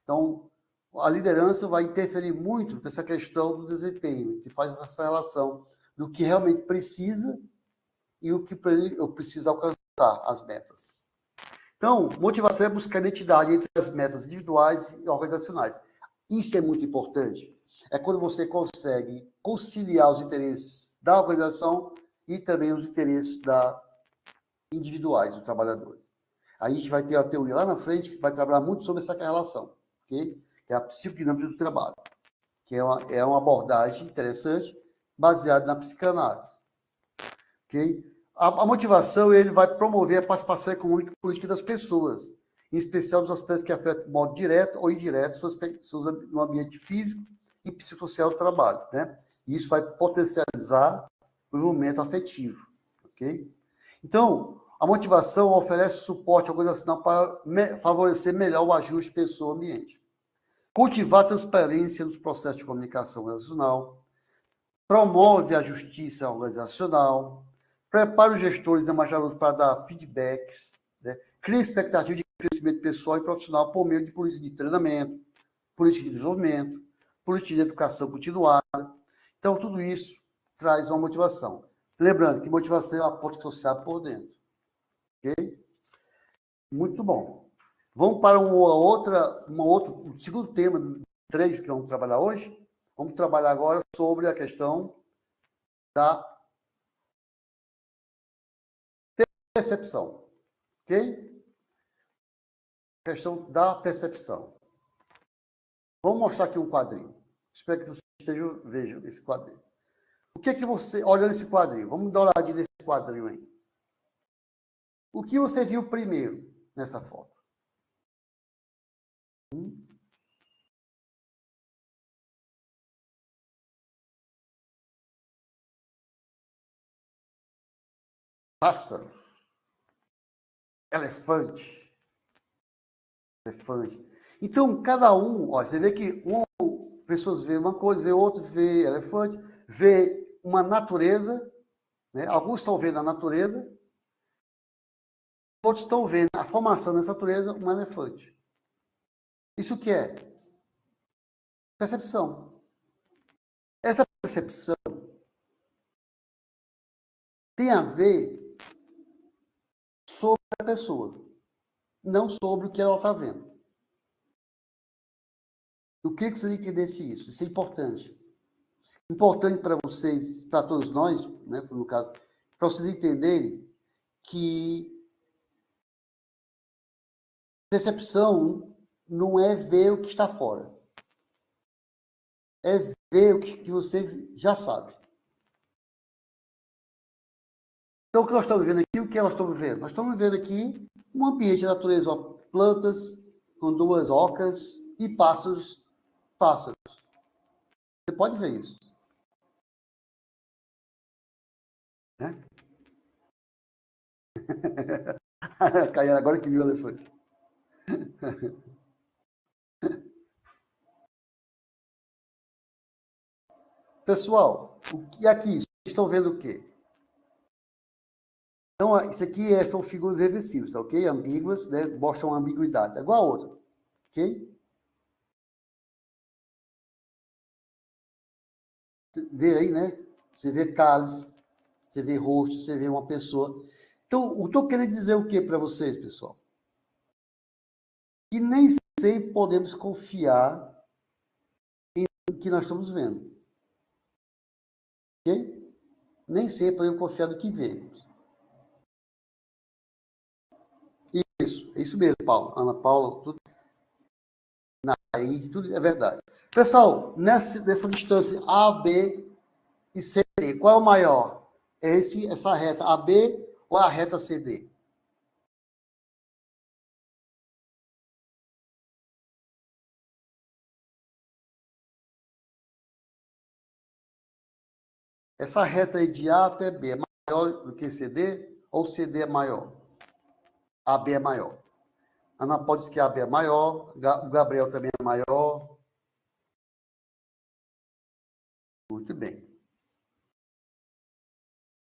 Então, a liderança vai interferir muito nessa questão do desempenho, que faz essa relação do que realmente precisa e o que eu preciso alcançar, as metas. Então, motivação é buscar identidade entre as metas individuais e organizacionais. Isso é muito importante. É quando você consegue conciliar os interesses da organização e também os interesses individuais dos trabalhadores. Aí a gente vai ter a teoria lá na frente que vai trabalhar muito sobre essa relação, ok? Que é a psicodinâmica do trabalho, que é uma abordagem interessante baseada na psicanálise. Ok? A motivação, ele vai promover a participação econômica e política das pessoas, em especial dos aspectos que afetam de modo direto ou indireto no ambiente físico e psicossocial do trabalho, né? E isso vai potencializar o envolvimento afetivo, ok? Então, a motivação oferece suporte organizacional para favorecer melhor o ajuste pessoa-ambiente. Cultivar a transparência nos processos de comunicação organizacional, promove a justiça organizacional, prepara os gestores e demais alunos para dar feedbacks, né? Cria expectativa de crescimento pessoal e profissional por meio de política de treinamento, política de desenvolvimento, política de educação continuada. Então, tudo isso traz uma motivação. Lembrando que motivação é uma política social por dentro. Ok? Muito bom. Vamos para um segundo tema, 3, que vamos trabalhar hoje. Vamos trabalhar agora sobre a questão da percepção. Ok? Questão da percepção. Vamos mostrar aqui um quadrinho. Espero que vocês vejam esse quadrinho. O que é que você... Olha nesse quadrinho. Vamos dar uma olhadinha nesse quadrinho aí. O que você viu primeiro nessa foto? Pássaros. Elefante. Então, cada um, ó, você vê que pessoas vê uma coisa, vê outra, vê elefante, vê uma natureza, né? Alguns estão vendo a natureza, outros estão vendo a formação dessa natureza, um elefante. Isso que é? Percepção. Essa percepção tem a ver sobre a pessoa, não sobre o que ela está vendo. O que você tem que entender isso? Isso é importante. Importante para vocês, para todos nós, né, no caso, para vocês entenderem que Percepção não é ver o que está fora. É ver o que você já sabe. Então, o que nós estamos vendo aqui, o que nós estamos vendo? Nós estamos vendo aqui um ambiente de natureza, ó, plantas com duas ocas e pássaros. Pássaros. Você pode ver isso. Né? Caiu agora que viu o elefante. Pessoal, e aqui, vocês estão vendo o quê? Então, isso aqui são figuras reversíveis, tá ok? Ambíguas, né? Mostram ambiguidade. É igual a outra, ok? Você vê aí, né? Você vê cálice, você vê rosto, você vê uma pessoa. Então, eu estou querendo dizer o que para vocês, pessoal? Que nem sempre podemos confiar em o que nós estamos vendo. Ok? Nem sempre podemos confiar no que vemos. Isso, é isso mesmo, Paulo. Ana Paula, tudo aí, tudo é verdade. Pessoal, nessa distância A, B e CD, qual é o maior? É essa reta AB ou a reta CD? Essa reta aí de A até B é maior do que CD ou CD é maior? AB é maior. A Ana Paula diz que a AB é maior, o Gabriel também é maior. Muito bem.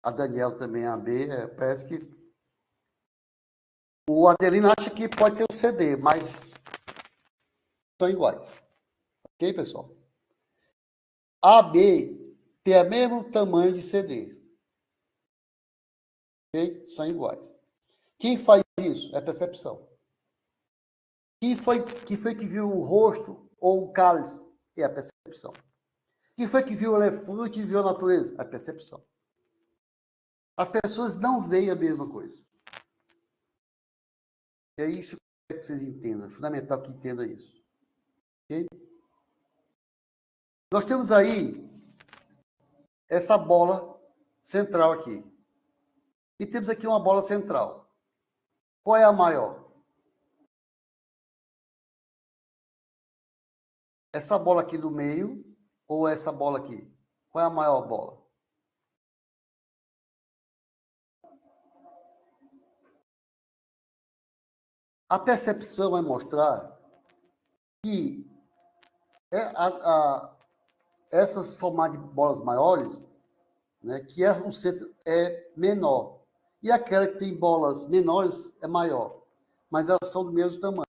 A Daniela também é AB, parece que o Adelino acha que pode ser o CD, mas são iguais. Ok, pessoal? AB tem o mesmo tamanho de CD. Ok? São iguais. Quem faz isso? É percepção. Quem foi que viu o rosto ou o cálice? É a percepção. Quem foi que viu o elefante e viu a natureza? É a percepção. As pessoas não veem a mesma coisa. É isso que vocês entendam. É fundamental que entendam isso. Ok? Nós temos aí essa bola central aqui. E temos aqui uma bola central. Qual é a maior? Essa bola aqui do meio ou essa bola aqui? Qual é a maior bola? A percepção vai mostrar que essas formadas de bolas maiores, né, que o centro é menor. E aquela que tem bolas menores é maior. Mas elas são do mesmo tamanho.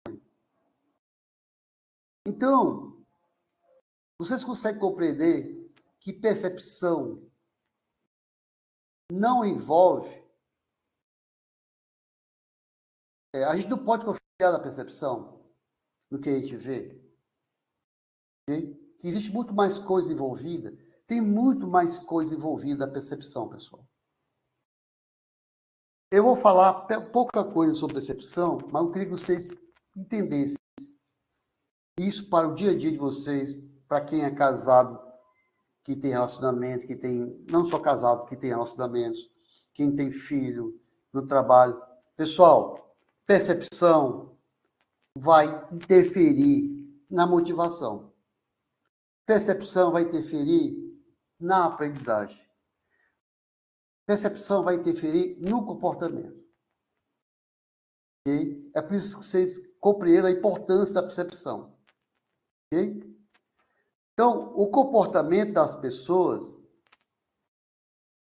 Então, vocês conseguem compreender que percepção não envolve. A gente não pode confiar na percepção, no que a gente vê. Okay? Que existe muito mais coisa envolvida. Tem muito mais coisa envolvida na percepção, pessoal. Eu vou falar pouca coisa sobre percepção, mas eu queria que vocês entendessem isso para o dia a dia de vocês, para quem é casado, que tem relacionamento, que tem, não só casado, que tem relacionamentos, quem tem filho no trabalho. Pessoal, percepção vai interferir na motivação. Percepção vai interferir na aprendizagem. Percepção vai interferir no comportamento. Okay? É por isso que vocês compreendam a importância da percepção. Okay? Então, o comportamento das pessoas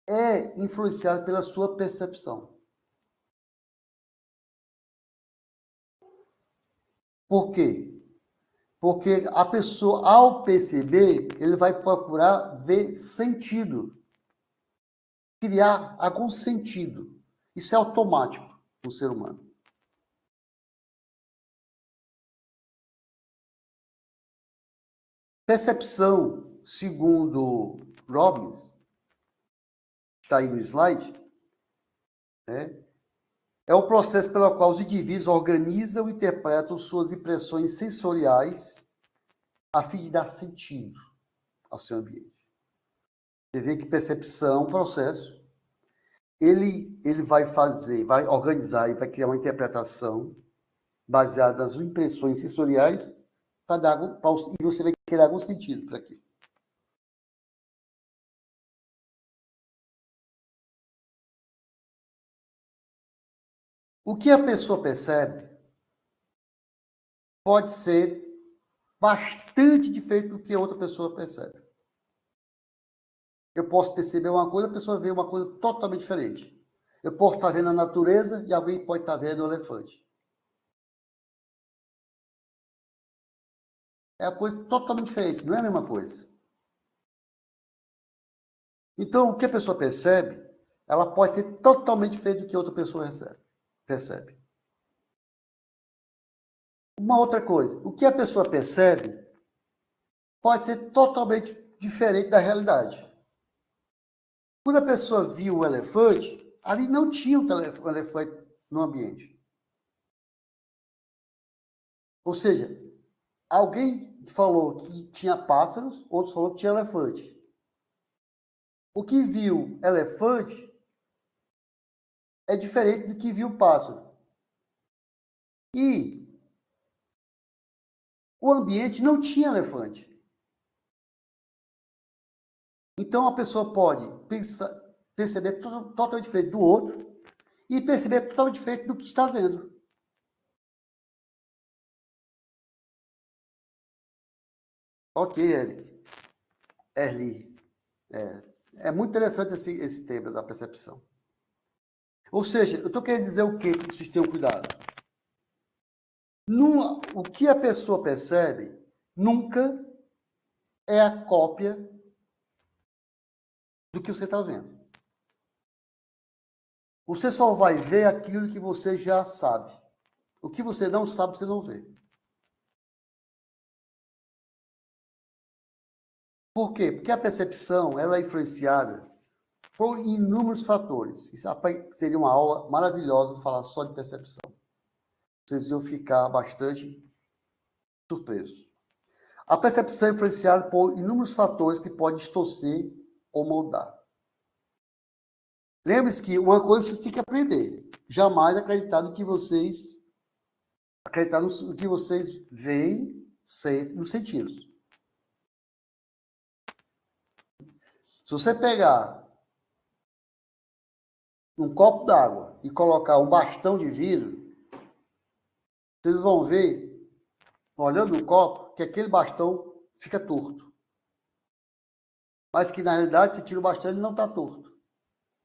é influenciado pela sua percepção. Por quê? Porque a pessoa, ao perceber, ele vai procurar ver sentido. Criar algum sentido. Isso é automático no ser humano. Percepção, segundo Robbins, está aí no slide, né? É o processo pelo qual os indivíduos organizam e interpretam suas impressões sensoriais a fim de dar sentido ao seu ambiente. Você vê que percepção é um processo. Ele vai vai organizar e vai criar uma interpretação baseada nas impressões sensoriais e você vai criar algum sentido para aquilo. O que a pessoa percebe pode ser bastante diferente do que a outra pessoa percebe. Eu posso perceber uma coisa, a pessoa vê uma coisa totalmente diferente. Eu posso estar vendo a natureza e alguém pode estar vendo o elefante. É uma coisa totalmente diferente, não é a mesma coisa. Então, o que a pessoa percebe, ela pode ser totalmente diferente do que a outra pessoa percebe. Uma outra coisa, o que a pessoa percebe pode ser totalmente diferente da realidade. Quando a pessoa viu o elefante, ali não tinha um elefante no ambiente. Ou seja, alguém falou que tinha pássaros, outros falou que tinha elefante. O que viu elefante é diferente do que viu pássaro. E o ambiente não tinha elefante. Então a pessoa pode perceber totalmente diferente do outro e perceber totalmente diferente do que está vendo. Ok, Eric. Erli. É muito interessante esse tema da percepção. Ou seja, eu estou querendo dizer o quê? Que vocês tenham cuidado. O que a pessoa percebe nunca é a cópia do que você está vendo. Você só vai ver aquilo que você já sabe. O que você não sabe, você não vê. Por quê? Porque a percepção ela é influenciada por inúmeros fatores. Isso seria uma aula maravilhosa falar só de percepção. Vocês iam ficar bastante surpresos. A percepção é influenciada por inúmeros fatores que podem distorcer ou moldar. Lembre-se que uma coisa vocês têm que aprender. Jamais acreditar no que vocês veem, nos sentidos. Se você pegar um copo d'água e colocar um bastão de vidro, vocês vão ver, olhando no copo, que aquele bastão fica torto. Mas que, na realidade, se tira o bastão, ele não está torto.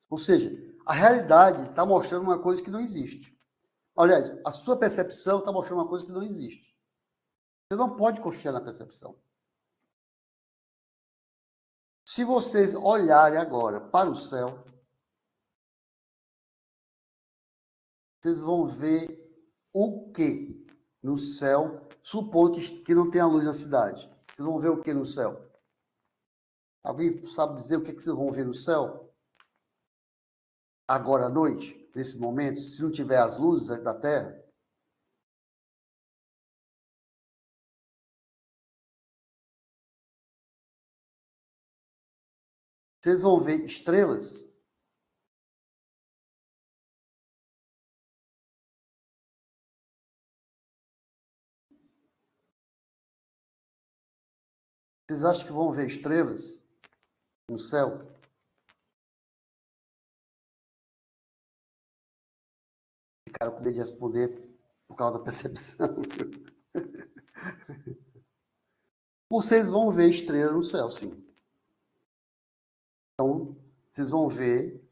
Ou seja, a realidade está mostrando uma coisa que não existe. Aliás, a sua percepção está mostrando uma coisa que não existe. Você não pode confiar na percepção. Se vocês olharem agora para o céu, vocês vão ver o que no céu, supondo que não tenha luz na cidade. Vocês vão ver o que no céu? Alguém sabe dizer o que vocês vão ver no céu? Agora à noite, nesse momento, se não tiver as luzes da Terra? Vocês vão ver estrelas? Vocês acham que vão ver estrelas no céu? Ficaram com medo de responder por causa da percepção. Vocês vão ver estrelas no céu, sim. Então, vocês vão ver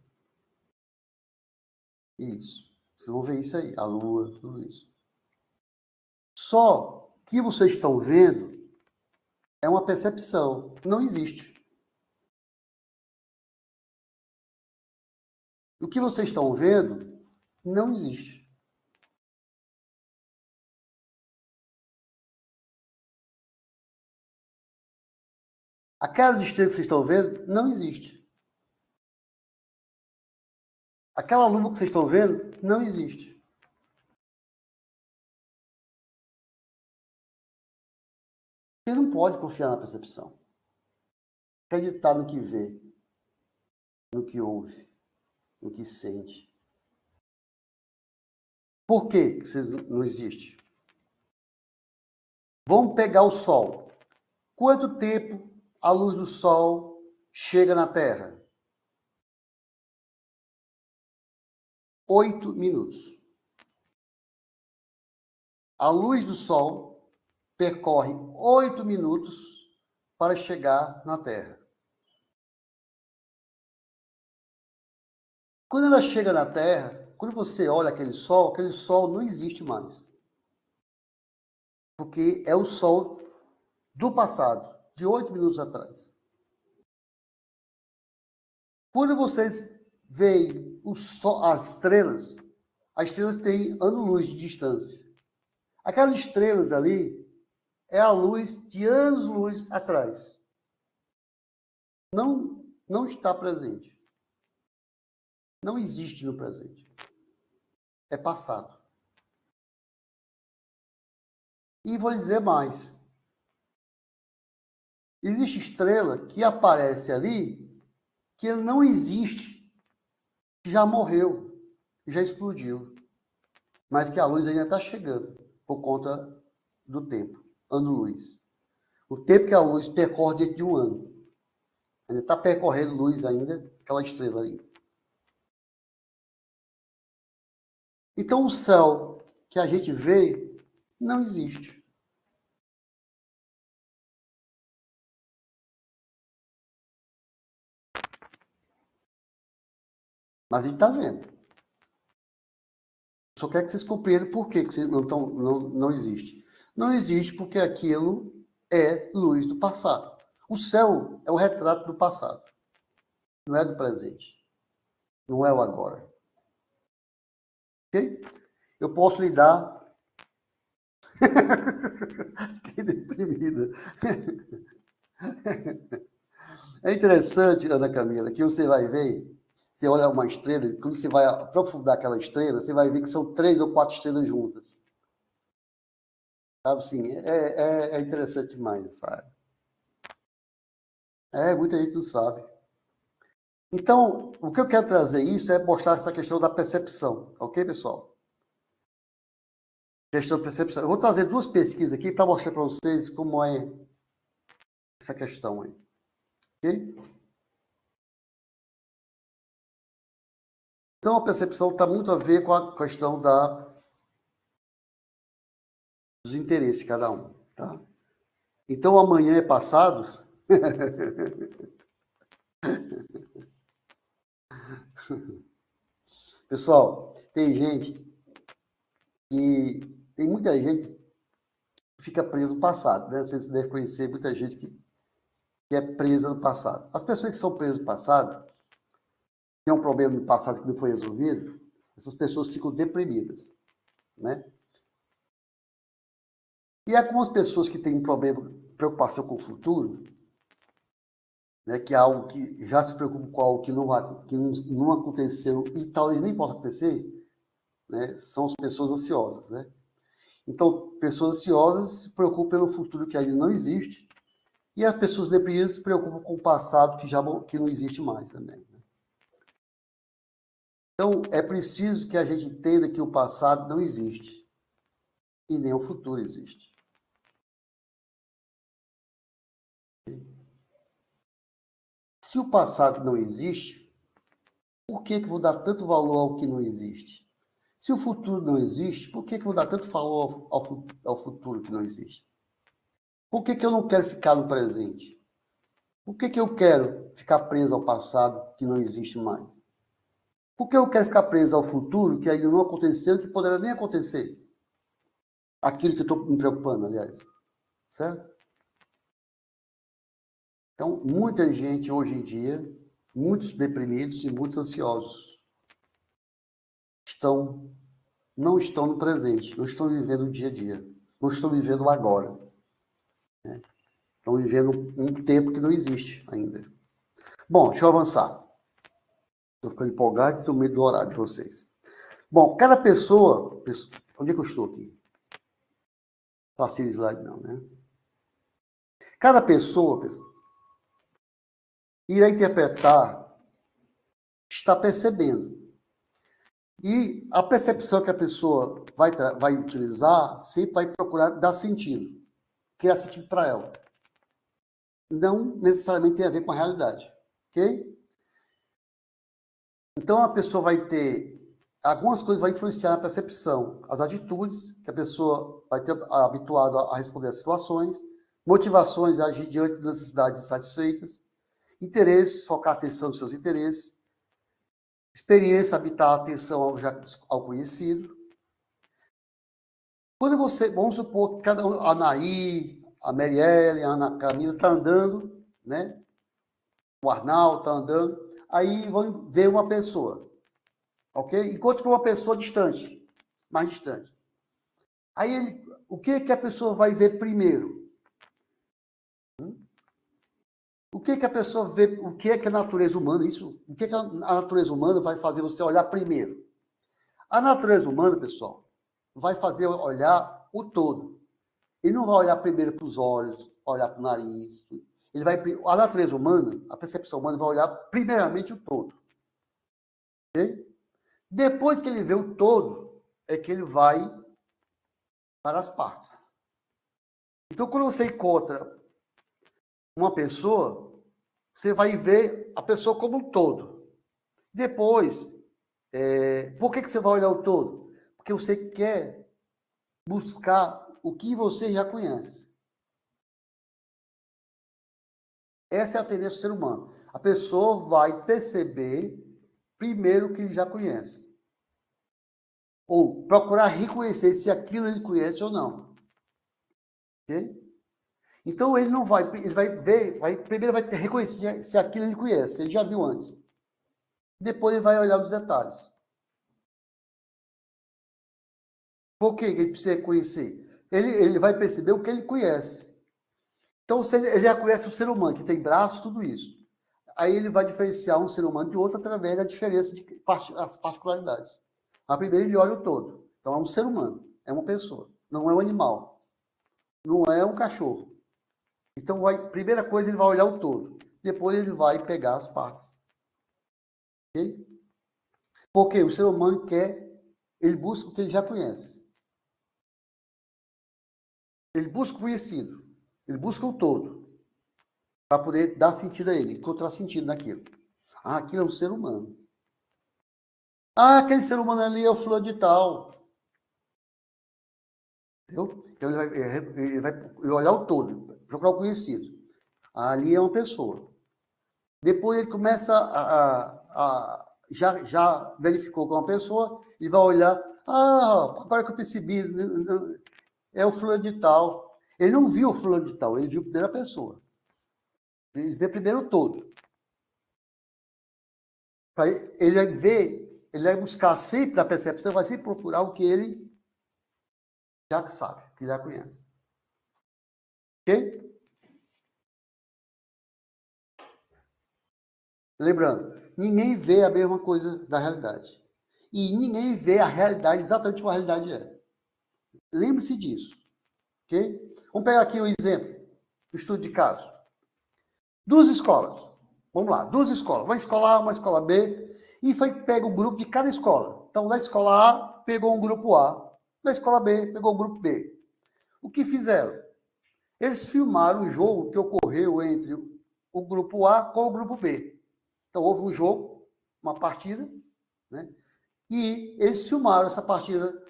isso. Vocês vão ver isso aí, a Lua, tudo isso. Só que vocês estão vendo é uma percepção, não existe. O que vocês estão vendo não existe. Aquelas estrelas que vocês estão vendo não existe. Aquela lua que vocês estão vendo não existe. Você não pode confiar na percepção. Acreditar no que vê, no que ouve, no que sente. Por que vocês não existe? Vamos pegar o Sol. Quanto tempo a luz do Sol chega na Terra? 8 minutos. A luz do Sol percorre 8 minutos para chegar na Terra. Quando ela chega na Terra, quando você olha aquele Sol não existe mais. Porque é o Sol do passado, de 8 minutos atrás. Quando vocês veem o Sol, as estrelas têm ano-luz de distância. Aquelas estrelas ali é a luz de anos-luz atrás. Não está presente. Não existe no presente. É passado. E vou dizer mais. Existe estrela que aparece ali que ele não existe, que já morreu, já explodiu, mas que a luz ainda está chegando por conta do tempo, ano-luz. O tempo que a luz percorre dentro de um ano. Ainda está percorrendo luz ainda, aquela estrela ali. Então o céu que a gente vê não existe. Mas a gente está vendo. Só quero que vocês compreendam por que não existe. Não existe porque aquilo é luz do passado. O céu é o retrato do passado. Não é do presente. Não é o agora. Ok? Eu posso lhe dar... Que deprimida. É interessante, Ana Camila, que você vai ver, você olha uma estrela, quando você vai aprofundar aquela estrela, você vai ver que são 3 ou 4 estrelas juntas. Sabe assim, é interessante demais, sabe? Muita gente não sabe. Então, o que eu quero trazer isso é mostrar essa questão da percepção, ok, pessoal? Questão da percepção. Eu vou trazer 2 pesquisas aqui para mostrar para vocês como é essa questão aí, ok? Então, a percepção está muito a ver com a questão dos interesses de cada um, tá? Então, amanhã é passado. Pessoal, tem muita gente que fica preso no passado, né? Vocês devem conhecer muita gente que é presa no passado. As pessoas que são presas no passado, tem um problema no passado que não foi resolvido, essas pessoas ficam deprimidas, né? E algumas pessoas que têm um problema, preocupação com o futuro, né, que é algo que já se preocupa com algo que não aconteceu e talvez nem possa acontecer, né, são as pessoas ansiosas, né? Então, pessoas ansiosas se preocupam pelo futuro que ainda não existe e as pessoas deprimidas se preocupam com o passado que não existe mais também. Né? Então, é preciso que a gente entenda que o passado não existe e nem o futuro existe. Se o passado não existe, por que vou dar tanto valor ao que não existe? Se o futuro não existe, por que vou dar tanto valor ao futuro que não existe? Por que eu não quero ficar no presente? Por que eu quero ficar preso ao passado que não existe mais? Por que eu quero ficar preso ao futuro que ainda não aconteceu e que poderá nem acontecer? Aquilo que eu estou me preocupando, aliás. Certo? Então, muita gente hoje em dia, muitos deprimidos e muitos ansiosos, não estão no presente, não estão vivendo o dia a dia, não estão vivendo o agora. Né? Estão vivendo um tempo que não existe ainda. Bom, deixa eu avançar. Estou ficando empolgado e estou medo do horário de vocês. Bom, cada pessoa... Onde é que eu estou aqui? Passei o slide não, né? Cada pessoa irá interpretar, está percebendo. E a percepção que a pessoa vai utilizar sempre vai procurar dar sentido, criar sentido para ela. Não necessariamente tem a ver com a realidade, ok? Então a pessoa vai ter algumas coisas vai influenciar na percepção, as atitudes que a pessoa vai ter habituado a responder às situações, motivações a agir diante de necessidades insatisfeitas, interesses, focar a atenção nos seus interesses, experiência, habitar a atenção ao conhecido. Quando você, vamos supor que cada um, a Anaí, a Marielle, a Ana Camila está andando, né? O Arnaldo está andando, aí vão ver uma pessoa, ok? Enquanto que uma pessoa distante, mais distante. Aí o que a pessoa vai ver primeiro? O que a pessoa vê, o que a natureza humana, o que a natureza humana vai fazer você olhar primeiro? A natureza humana, pessoal, vai fazer olhar o todo. Ele não vai olhar primeiro para os olhos, olhar para o nariz. A natureza humana, a percepção humana vai olhar primeiramente o todo. Okay? Depois que ele vê o todo, é que ele vai para as partes. Então, quando você encontra uma pessoa, você vai ver a pessoa como um todo. Depois, por que você vai olhar o todo? Porque você quer buscar o que você já conhece. Essa é a tendência do ser humano. A pessoa vai perceber primeiro o que ele já conhece. Ou procurar reconhecer se aquilo ele conhece ou não. Ok? Então ele não vai, ele vai ver, primeiro vai reconhecer se aquilo ele conhece, ele já viu antes. Depois ele vai olhar os detalhes. Por que ele precisa conhecer? Ele vai perceber o que ele conhece. Então, se ele já conhece o ser humano, que tem braços, tudo isso. Aí ele vai diferenciar um ser humano de outro através da diferença as particularidades. A primeira ele olha o todo. Então é um ser humano, é uma pessoa, não é um animal, não é um cachorro. Então, primeira coisa, ele vai olhar o todo. Depois ele vai pegar as partes. Ok? Porque o ser humano ele busca o que ele já conhece. Ele busca o conhecido. Ele busca o todo. Para poder dar sentido a ele, encontrar sentido naquilo. Ah, aquilo é um ser humano. Ah, aquele ser humano ali é o fulano de tal. Entendeu? Então ele vai olhar o todo, procurar o conhecido. Ali é uma pessoa. Depois ele começa já verificou com uma pessoa, ele vai olhar, agora que eu percebi, é o fulano de tal. Ele não viu o fulano de tal, ele viu a primeira pessoa. Ele vê primeiro o todo. Ele vai ver, ele vai buscar sempre na percepção, vai sempre procurar o que ele já sabe, que já conhece. Ok? Lembrando, ninguém vê a mesma coisa da realidade. E ninguém vê a realidade exatamente como a realidade é. Lembre-se disso. Ok? Vamos pegar aqui um exemplo do estudo de caso. Duas escolas. Vamos lá, duas escolas. Uma escola A, uma escola B. E pega o grupo de cada escola. Então, da escola A, pegou um grupo A. Da escola B, pegou o grupo B. O que fizeram? Eles filmaram o jogo que ocorreu entre o grupo A com o grupo B. Então, houve um jogo, uma partida, né? E eles filmaram essa partida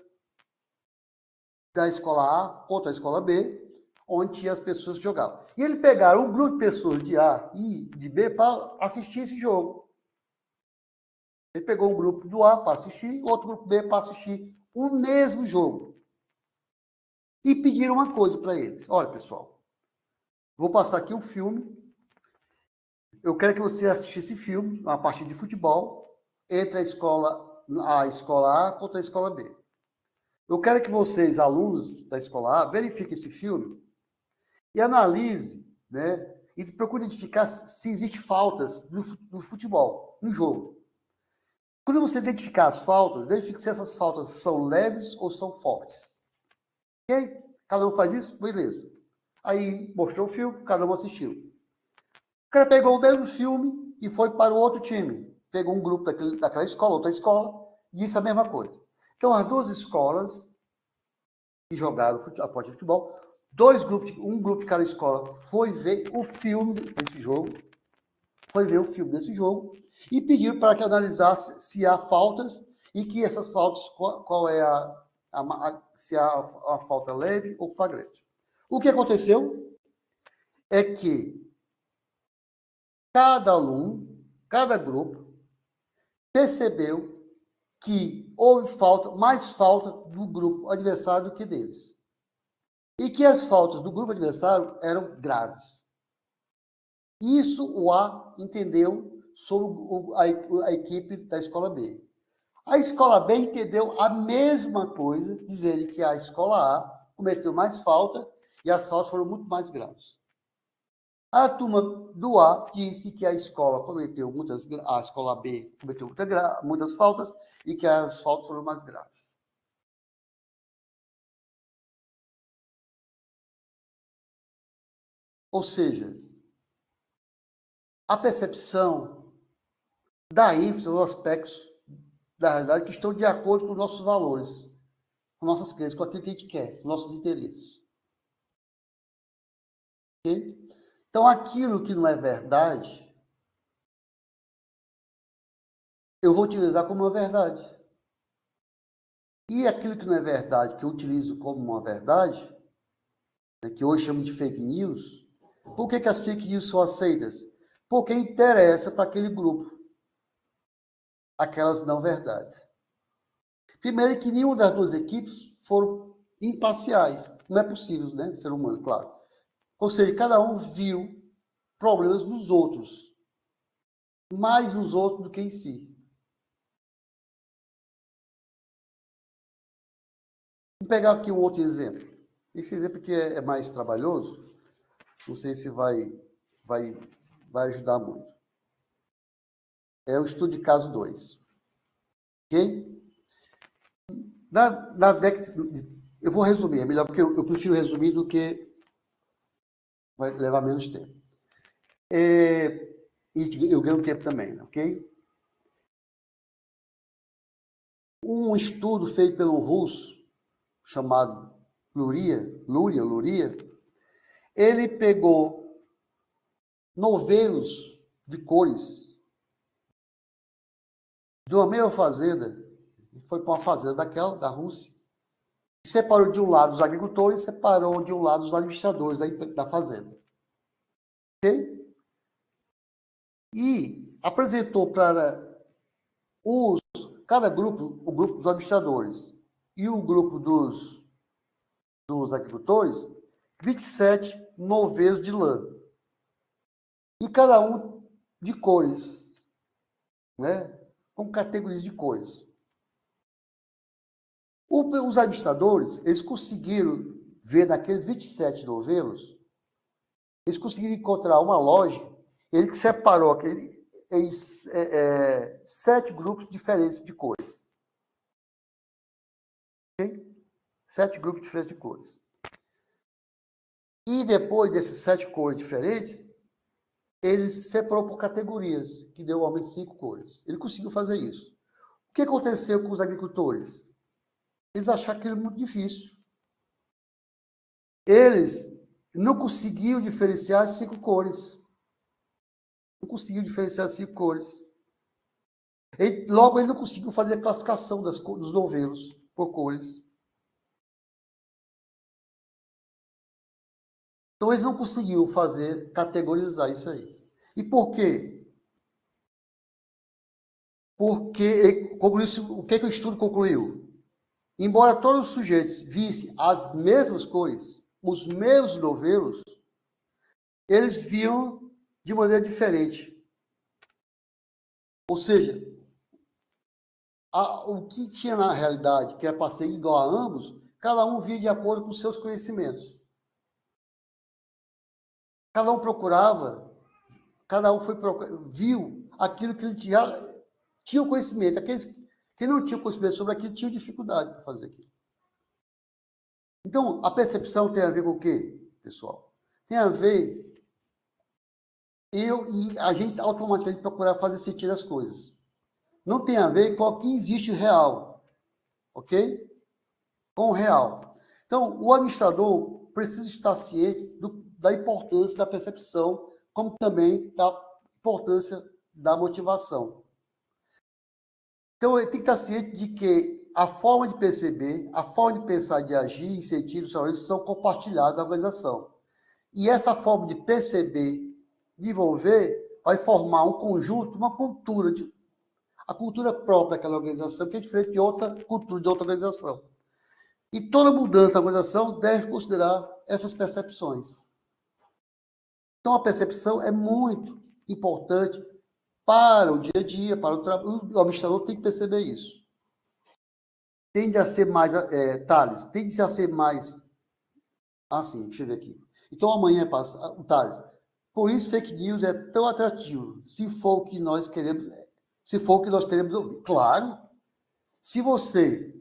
da escola A contra a escola B, onde tinha as pessoas que jogavam. E eles pegaram um grupo de pessoas de A e de B para assistir esse jogo. Ele pegou um grupo do A para assistir, outro grupo B para assistir o mesmo jogo. E pediram uma coisa para eles. Olha, pessoal, vou passar aqui um filme. Eu quero que você assista esse filme, uma partida de futebol, entre a escola A contra a escola B. Eu quero que vocês, alunos da escola A, verifiquem esse filme e analise, né? E procure identificar se existem faltas no futebol, no jogo. Quando você identificar as faltas, verifique se essas faltas são leves ou são fortes. Ok? Cada um faz isso? Beleza. Aí mostrou o filme, cada um assistiu. O cara pegou o mesmo filme e foi para o outro time. Pegou um grupo daquela escola, outra escola, e disse a mesma coisa. Então, as duas escolas que jogaram a parte de futebol, um grupo de cada escola foi ver o filme desse jogo, e pediu para que analisasse se há faltas e que essas faltas, qual é se há a falta leve ou flagrante. O que aconteceu é que cada aluno, cada grupo, percebeu que houve mais falta do grupo adversário do que deles. E que as faltas do grupo adversário eram graves. Isso o A entendeu sobre a equipe da escola B. A escola B entendeu a mesma coisa, dizendo que a escola A cometeu mais falta e as faltas foram muito mais graves. A turma do A disse que a escola B cometeu muitas faltas e que as faltas foram mais graves. Ou seja, a percepção dá ênfase aos aspectos da realidade que estão de acordo com os nossos valores, com nossas crenças, com aquilo que a gente quer, com nossos interesses. Okay? Então, aquilo que não é verdade, eu vou utilizar como uma verdade. E aquilo que não é verdade, que eu utilizo como uma verdade, que hoje chamo de fake news, por que as fake news são aceitas? Porque interessa para aquele grupo aquelas não verdades. Primeiro que nenhuma das duas equipes foram imparciais. Não é possível, né? Ser humano, claro. Ou seja, cada um viu problemas nos outros. Mais nos outros do que em si. Vamos pegar aqui um outro exemplo. Esse exemplo aqui é mais trabalhoso. Não sei se vai ajudar muito. É o estudo de caso 2. Ok? Na década... Eu vou resumir. É melhor porque eu prefiro resumir do que vai levar menos tempo. E eu ganho tempo também, ok? Um estudo feito pelo russo, chamado Luria, ele pegou novelos de cores de uma mesma fazenda, e foi para uma fazenda da Rússia, e separou de um lado os agricultores, separou de um lado os administradores da fazenda. Ok? E apresentou para cada grupo, o grupo dos administradores e o grupo dos agricultores, 27 novelos de lã. E cada um de cores, né? Com categorias de cores. Os administradores, eles conseguiram ver naqueles 27 novelos, eles conseguiram encontrar uma loja, ele que separou aqueles 7 grupos diferentes de cores. Okay? 7 grupos diferentes de cores. E depois desses 7 cores diferentes, ele separou por categorias, que deu aumento de 5 cores. Ele conseguiu fazer isso. O que aconteceu com os agricultores? Eles acharam aquilo muito difícil. Eles não conseguiam diferenciar as 5 cores. Não conseguiam diferenciar as 5 cores. Logo, ele não conseguiu fazer a classificação dos novelos por cores. Então, eles não conseguiam categorizar isso aí. E por quê? Porque, o que o estudo concluiu? Embora todos os sujeitos vissem as mesmas cores, os mesmos novelos, eles viam de maneira diferente. Ou seja, o que tinha na realidade, que era para ser igual a ambos, cada um via de acordo com seus conhecimentos. Cada um procurava, viu aquilo que ele tinham conhecimento. Aqueles que não tinham conhecimento sobre aquilo tinham dificuldade para fazer aquilo. Então, a percepção tem a ver com o quê, pessoal? Tem a ver eu e a gente automaticamente procurar fazer sentido as coisas. Não tem a ver com o que existe real, ok? Com o real. Então, o administrador precisa estar ciente da importância da percepção, como também da importância da motivação. Então, ele tem que estar ciente de que a forma de perceber, a forma de pensar, de agir e sentir os valores são compartilhados na organização. E essa forma de perceber, de envolver, vai formar um conjunto, uma cultura, a cultura própria daquela organização, que é diferente de outra cultura de outra organização. E toda mudança na organização deve considerar essas percepções. Então, a percepção é muito importante para o dia a dia, para o trabalho. O administrador tem que perceber isso. Tende a ser mais, Thales, tende a ser mais... sim, deixa eu ver aqui. Então, amanhã passa, o Thales. Por isso, fake news é tão atrativo, se for o que nós queremos ouvir. Claro, se você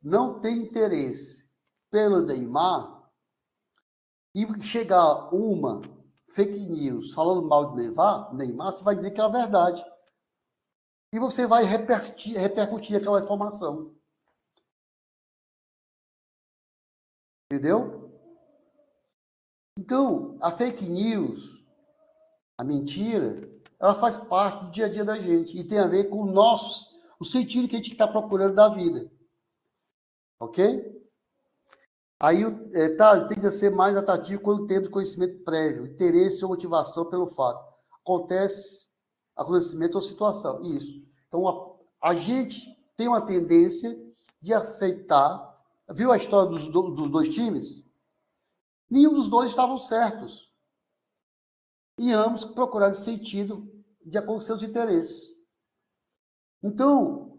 não tem interesse pelo Neymar e chegar uma fake news falando mal de Neymar, você vai dizer que é a verdade. E você vai repercutir aquela informação. Entendeu? Então, a fake news, a mentira, ela faz parte do dia a dia da gente e tem a ver com o sentido que a gente está procurando da vida. Ok? Aí, Thales, tem que ser mais atrativo quando temos conhecimento prévio, interesse ou motivação pelo fato. Acontecimento ou situação. Isso. Então, a gente tem uma tendência de aceitar. Viu a história dos dois times? Nenhum dos dois estavam certos. E ambos procuraram sentido de acordo com seus interesses. Então,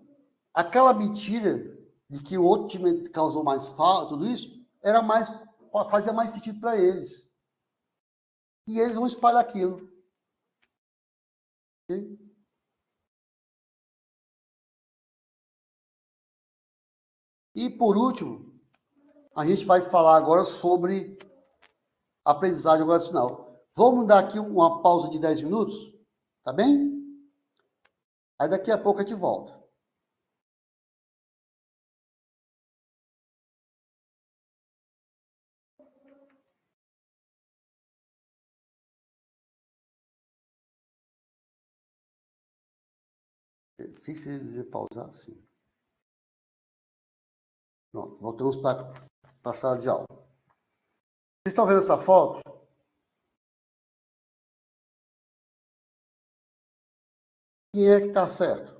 aquela mentira de que o outro time causou mais falta, tudo isso, fazia mais sentido para eles. E eles vão espalhar aquilo. Okay? E, por último, a gente vai falar agora sobre aprendizagem organizacional. Vamos dar aqui uma pausa de 10 minutos? Tá bem? Aí daqui a pouco a gente volta. Se você dizer pausar, sim. Pronto, voltamos para a sala de aula. Vocês estão vendo essa foto? Quem é que está certo?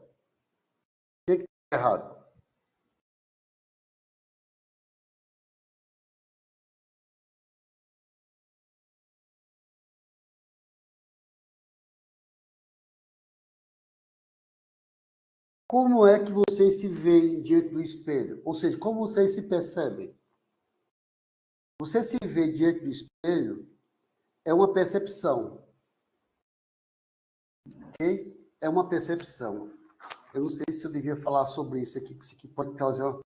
Quem é que está errado? Como é que vocês se veem diante do espelho? Ou seja, como vocês se percebem? Você se vê diante do espelho é uma percepção. Ok? É uma percepção. Eu não sei se eu devia falar sobre isso aqui, isso aqui pode causar,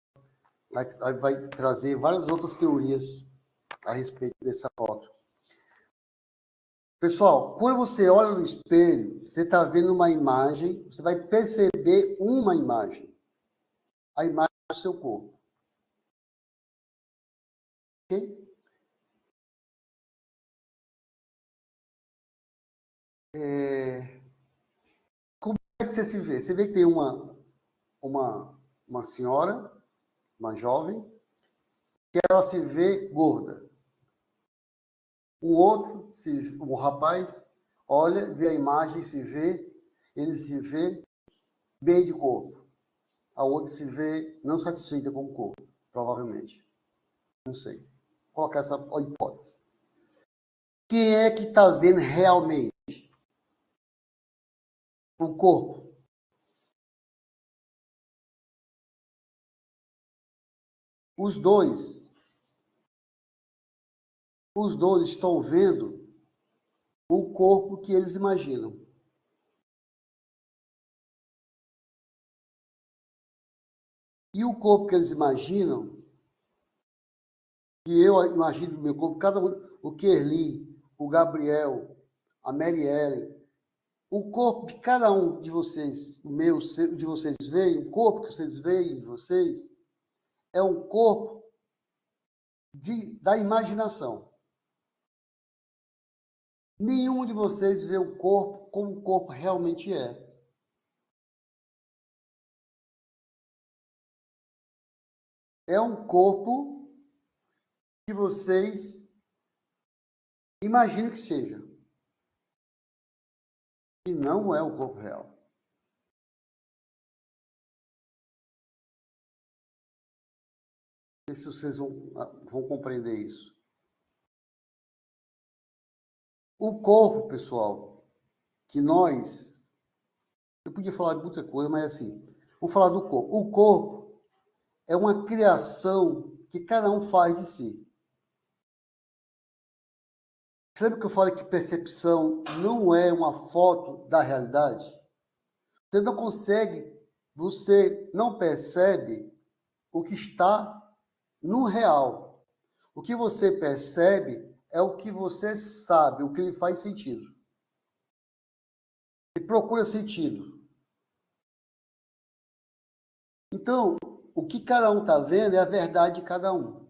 vai trazer várias outras teorias a respeito dessa foto. Pessoal, quando você olha no espelho, você está vendo uma imagem, você vai perceber uma imagem. A imagem do seu corpo. Ok? Como é que você se vê? Você vê que tem uma senhora, uma jovem, que ela se vê gorda. O outro, o rapaz, olha, vê a imagem, ele se vê bem de corpo. A outra se vê não satisfeita com o corpo, provavelmente. Não sei. Qual é essa hipótese? Quem é que está vendo realmente o corpo? Os dois estão vendo o corpo que eles imaginam. E o corpo que eles imaginam, que eu imagino no meu corpo, cada um, o Kerli, o Gabriel, a Mary Ellen, o corpo que cada um de vocês, o meu, de vocês veem, o corpo que vocês veem de vocês, é um corpo da imaginação. Nenhum de vocês vê o corpo como o corpo realmente é. É um corpo que vocês imaginam que seja. E não é o corpo real. Não sei se vocês vão compreender isso. O corpo, pessoal, que nós... Eu podia falar de muita coisa, mas assim, vamos falar do corpo. O corpo é uma criação que cada um faz de si. Sabe que eu falo que percepção não é uma foto da realidade? Você não consegue, você não percebe o que está no real. O que você percebe é o que você sabe, o que lhe faz sentido. E procura sentido. Então, o que cada um está vendo é a verdade de cada um.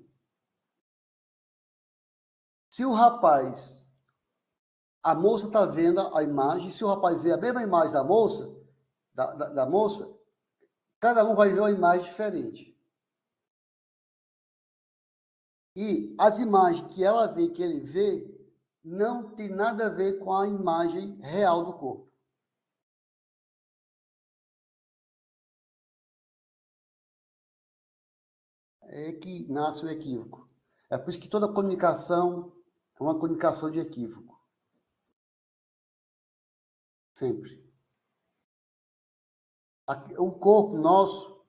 Se o rapaz, a moça está vendo a imagem, se o rapaz vê a mesma imagem da moça, da moça, cada um vai ver uma imagem diferente. E as imagens que ela vê, que ele vê, não tem nada a ver com a imagem real do corpo. É que nasce o equívoco. É por isso que toda comunicação é uma comunicação de equívoco. Sempre. O corpo nosso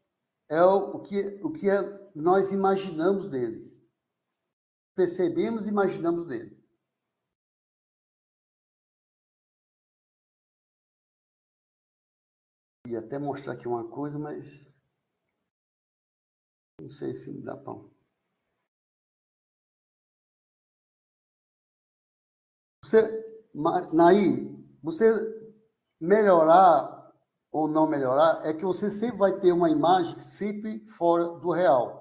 é o que nós imaginamos dele. Percebemos e imaginamos dele. E até mostrar aqui uma coisa, mas não sei se me dá pão. Naí, você melhorar ou não melhorar, é que você sempre vai ter uma imagem sempre fora do real.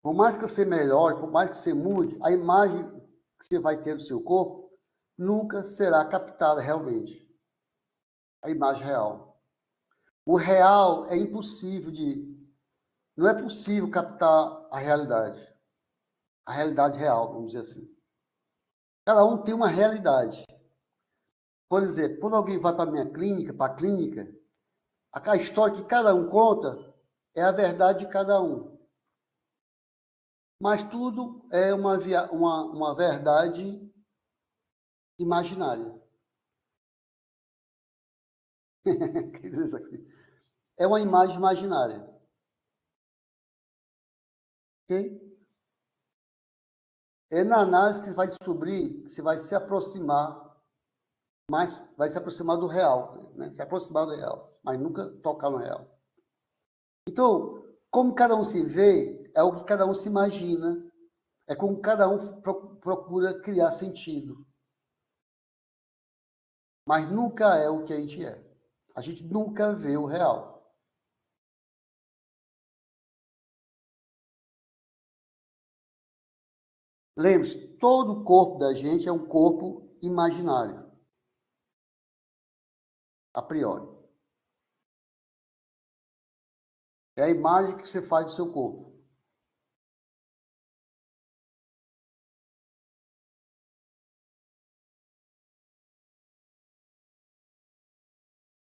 Por mais que você melhore, por mais que você mude, a imagem que você vai ter do seu corpo nunca será captada realmente. A imagem real. O real é impossível de... Não é possível captar a realidade. A realidade real, vamos dizer assim. Cada um tem uma realidade. Por exemplo, quando alguém vai para a minha clínica, para a clínica, a história que cada um conta é a verdade de cada um. Mas tudo é uma verdade imaginária. É uma imagem imaginária. Ok? É na análise que você vai descobrir que você vai se aproximar, mas vai se aproximar do real, né? Se aproximar do real, mas nunca tocar no real. Então, como cada um se vê, é o que cada um se imagina, é como cada um procura criar sentido. Mas nunca é o que a gente é. A gente nunca vê o real. Lembre-se, todo o corpo da gente é um corpo imaginário. A priori. É a imagem que você faz do seu corpo.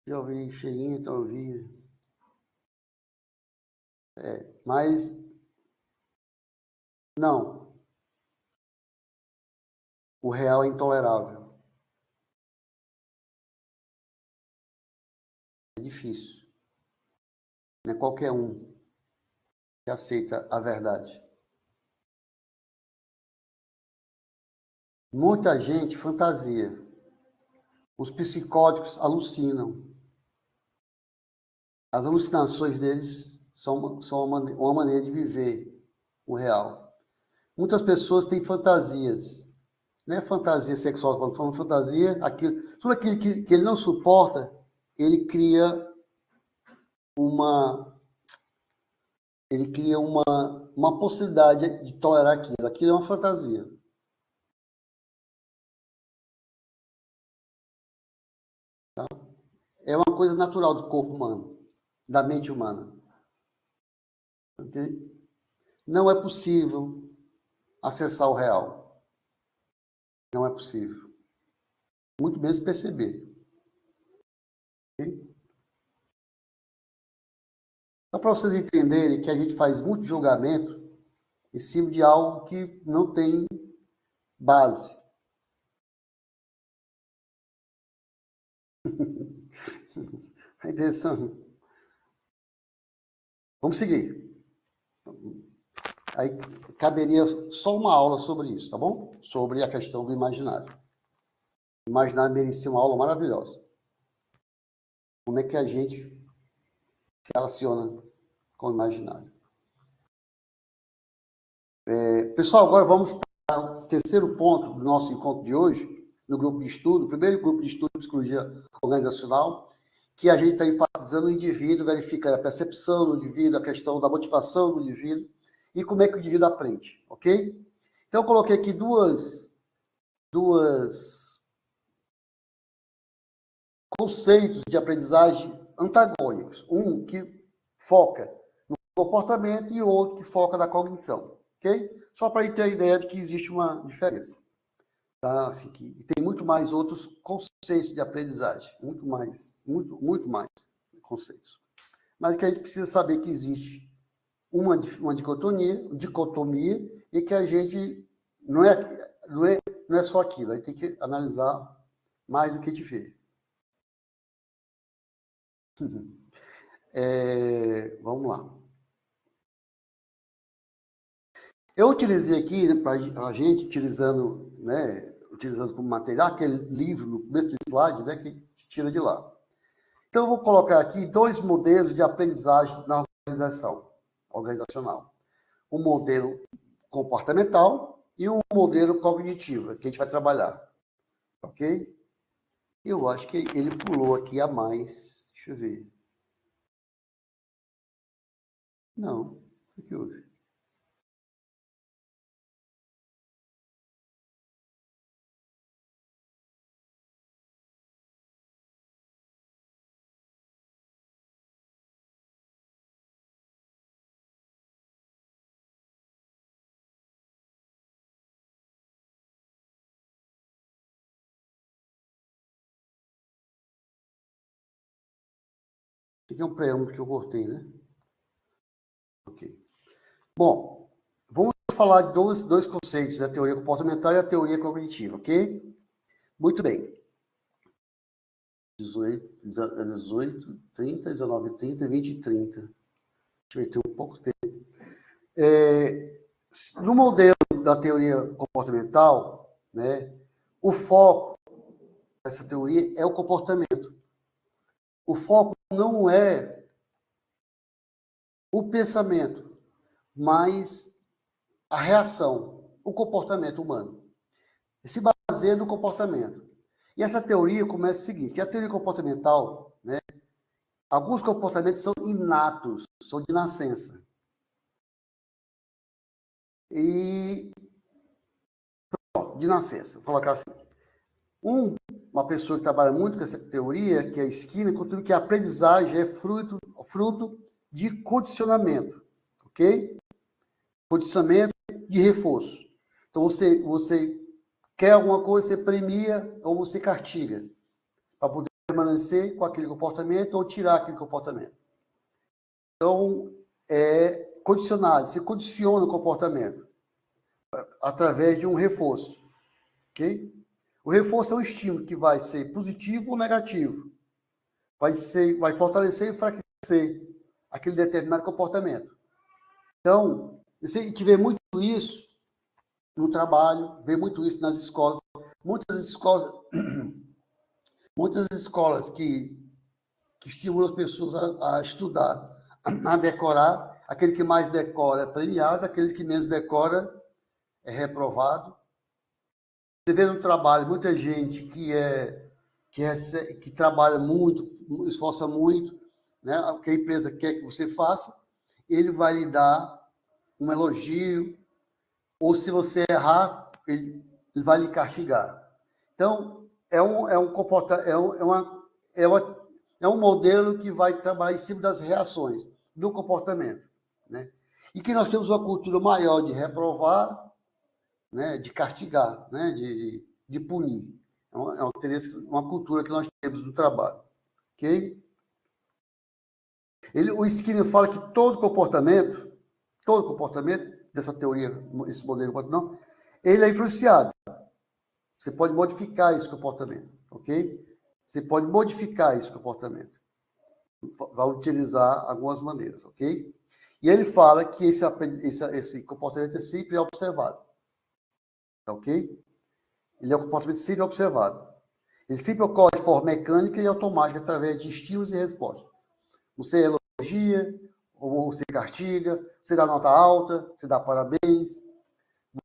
Já ouvi cheirinho, então ouvi. Mas não. O real é intolerável. É difícil. Não é qualquer um que aceita a verdade. Muita gente fantasia. Os psicóticos alucinam. As alucinações deles são uma maneira de viver o real. Muitas pessoas têm fantasias. Não é fantasia sexual, quando falando fantasia, tudo aquilo que ele não suporta, ele cria uma possibilidade de tolerar aquilo. Aquilo é uma fantasia. Tá? É uma coisa natural do corpo humano, da mente humana. Okay? Não é possível acessar o real. Não é possível. Muito menos perceber. Okay? Só para vocês entenderem que a gente faz muito julgamento em cima de algo que não tem base. A intenção. Vamos seguir. Aí caberia só uma aula sobre isso, tá bom? Sobre a questão do imaginário. O imaginário merecia uma aula maravilhosa. Como é que a gente se relaciona com o imaginário? Pessoal, agora vamos para o terceiro ponto do nosso encontro de hoje, no grupo de estudo, o primeiro grupo de estudo de psicologia organizacional, que a gente está enfatizando o indivíduo, verificando a percepção do indivíduo, a questão da motivação do indivíduo e como é que o indivíduo aprende, ok? Então, eu coloquei aqui duas conceitos de aprendizagem antagônicos. Um que foca no comportamento e outro que foca na cognição, ok? Só para ter a ideia de que existe uma diferença. Tá? Assim, que tem muito mais outros conceitos de aprendizagem, muito mais conceitos. Mas que a gente precisa saber que existe uma dicotomia e que a gente não é só aquilo, a gente tem que analisar mais do que a gente vê. Vamos lá. Eu utilizei aqui, né, para a gente, utilizando como material, aquele livro no começo do slide, né, que tira de lá. Então, eu vou colocar aqui dois modelos de aprendizagem na organizacional. Um modelo comportamental e um modelo cognitivo, que a gente vai trabalhar. Ok? Eu acho que ele pulou aqui a mais. Deixa eu ver. Não, o que houve? Esse aqui é um preâmbulo que eu cortei, né? Ok. Bom, vamos falar de dois conceitos, a teoria comportamental e a teoria cognitiva, ok? Muito bem. 18, 30, 19, 30, 20 e 30. Deixa eu ver, tem um pouco tempo. No modelo da teoria comportamental, né, o foco dessa teoria é o comportamento. O foco não é o pensamento, mas a reação, o comportamento humano. Se baseia no comportamento. E essa teoria começa o seguinte, que a teoria comportamental, né, alguns comportamentos são inatos, são de nascença. E de nascença, vou colocar assim. Uma pessoa que trabalha muito com essa teoria, que é a Skinner, contribui que a aprendizagem é fruto de condicionamento, ok? Condicionamento de reforço. Então, você quer alguma coisa, você premia ou você castiga para poder permanecer com aquele comportamento ou tirar aquele comportamento. Então, é condicionado, você condiciona o comportamento através de um reforço, ok? O reforço é um estímulo que vai ser positivo ou negativo. Vai fortalecer e enfraquecer aquele determinado comportamento. Então, você vê muito isso no trabalho, vê muito isso nas escolas. Muitas escolas que que estimula as pessoas a estudar, a decorar. Aquele que mais decora é premiado, aquele que menos decora é reprovado. Você vê no trabalho muita gente que trabalha muito, esforça muito, né? O que a empresa quer que você faça, ele vai lhe dar um elogio, ou se você errar, ele vai lhe castigar. Então, é um modelo que vai trabalhar em cima das reações do comportamento, né? E que nós temos uma cultura maior de reprovar, né, de castigar, né, de punir. Uma cultura que nós temos no trabalho. Ok? O Skinner fala que todo comportamento dessa teoria, esse modelo, não, ele é influenciado. Você pode modificar esse comportamento, ok? Você pode modificar esse comportamento. Vai utilizar algumas maneiras, ok? E ele fala que esse comportamento é sempre observado, ok? Ele é um comportamento sempre observado. Ele sempre ocorre de forma mecânica e automática através de estímulos e respostas. Você elogia, ou você castiga, você dá nota alta, você dá parabéns,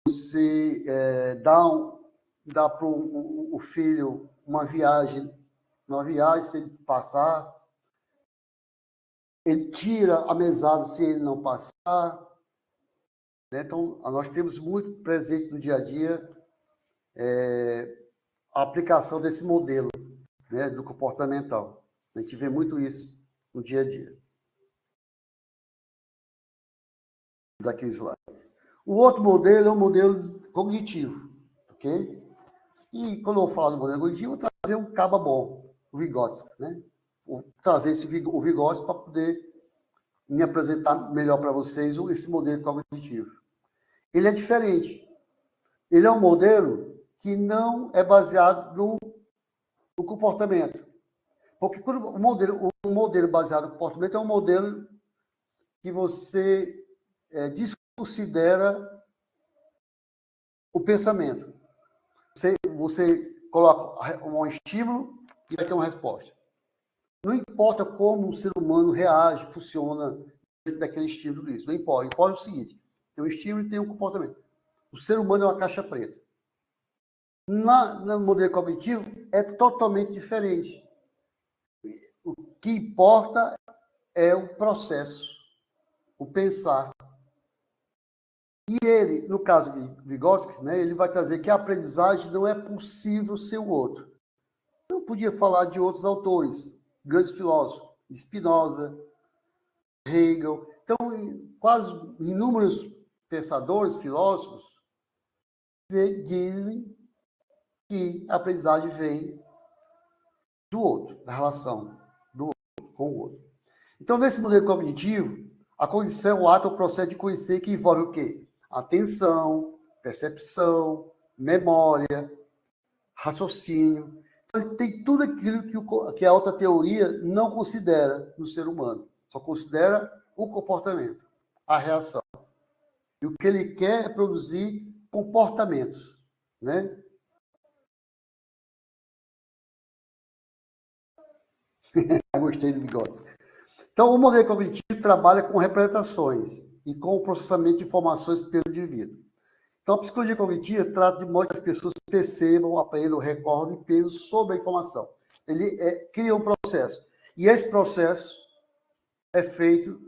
você dá para o filho uma viagem, se ele passar, ele tira a mesada se ele não passar. Né? Então, nós temos muito presente no dia a dia a aplicação desse modelo, né, do comportamental. A gente vê muito isso no dia a dia. Daqui o slide. O outro modelo é o modelo cognitivo, ok? E quando eu falo do modelo cognitivo, eu vou trazer um caba bom, o Vygotsky, né? Vou trazer o Vygotsky para poder me apresentar melhor para vocês esse modelo cognitivo. Ele é diferente. Ele é um modelo que não é baseado no comportamento. Porque um modelo baseado no comportamento é um modelo que você desconsidera o pensamento. Você coloca um estímulo e vai ter uma resposta. Não importa como o ser humano reage, funciona dentro daquele estímulo disso. Não importa. Importa o seguinte: tem um estímulo e tem um comportamento. O ser humano é uma caixa preta. No modelo cognitivo é totalmente diferente. O que importa é o processo, o pensar. E ele, no caso de Vygotsky, né, ele vai trazer que a aprendizagem não é possível sem o outro. Eu podia falar de outros autores, grandes filósofos, Spinoza, Hegel. Então, quase inúmeros pensadores, filósofos, dizem que a aprendizagem vem do outro, da relação do outro com o outro. Então, nesse modelo cognitivo, a cognição é o ato ou processo de conhecer que envolve o quê? Atenção, percepção, memória, raciocínio. Então, ele tem tudo aquilo que a outra teoria não considera no ser humano. Só considera o comportamento, a reação. E o que ele quer é produzir comportamentos, né? Gostei do Vygotsky. Então, o modelo cognitivo trabalha com representações e com o processamento de informações pelo indivíduo. Então, a psicologia cognitiva trata de modo que as pessoas percebam, aprendam, recordem e pensem sobre a informação. Ele cria um processo. E esse processo é feito,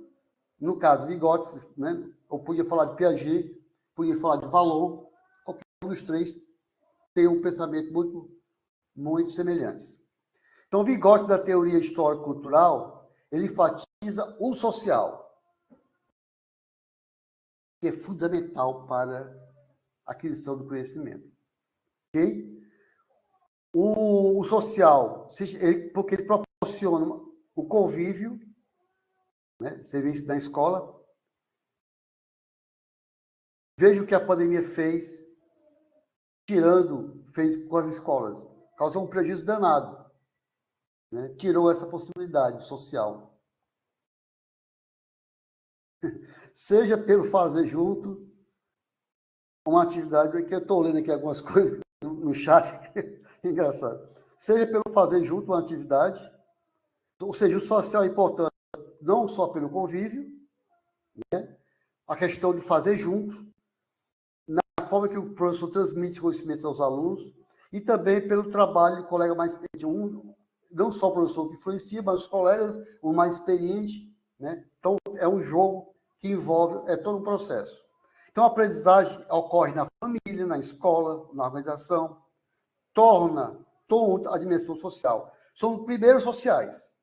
no caso de Vygotsky, né? Eu podia falar de Piaget, podia falar de Vallon, qualquer um dos três tem um pensamento muito, muito semelhante. Então, Vygotsky, da teoria histórico-cultural, ele enfatiza o social, que é fundamental para a aquisição do conhecimento. Ok? O social, porque ele proporciona o convívio, né? Você vê isso na escola. Veja o que a pandemia fez com as escolas. Causou um prejuízo danado. Né? Tirou essa possibilidade social. Seja pelo fazer junto, uma atividade que eu estou lendo aqui algumas coisas no chat, engraçado. Seja pelo fazer junto uma atividade, Ou seja, o social é importante não só pelo convívio, né? A questão de fazer junto, na forma que o professor transmite conhecimentos aos alunos, e também pelo trabalho do colega mais experiente. Não só o professor que influencia, mas os colegas, o mais experiente, né? Então, é um jogo que envolve todo um processo. Então, a aprendizagem ocorre na família, na escola, na organização, torna a dimensão social. São primeiro sociais,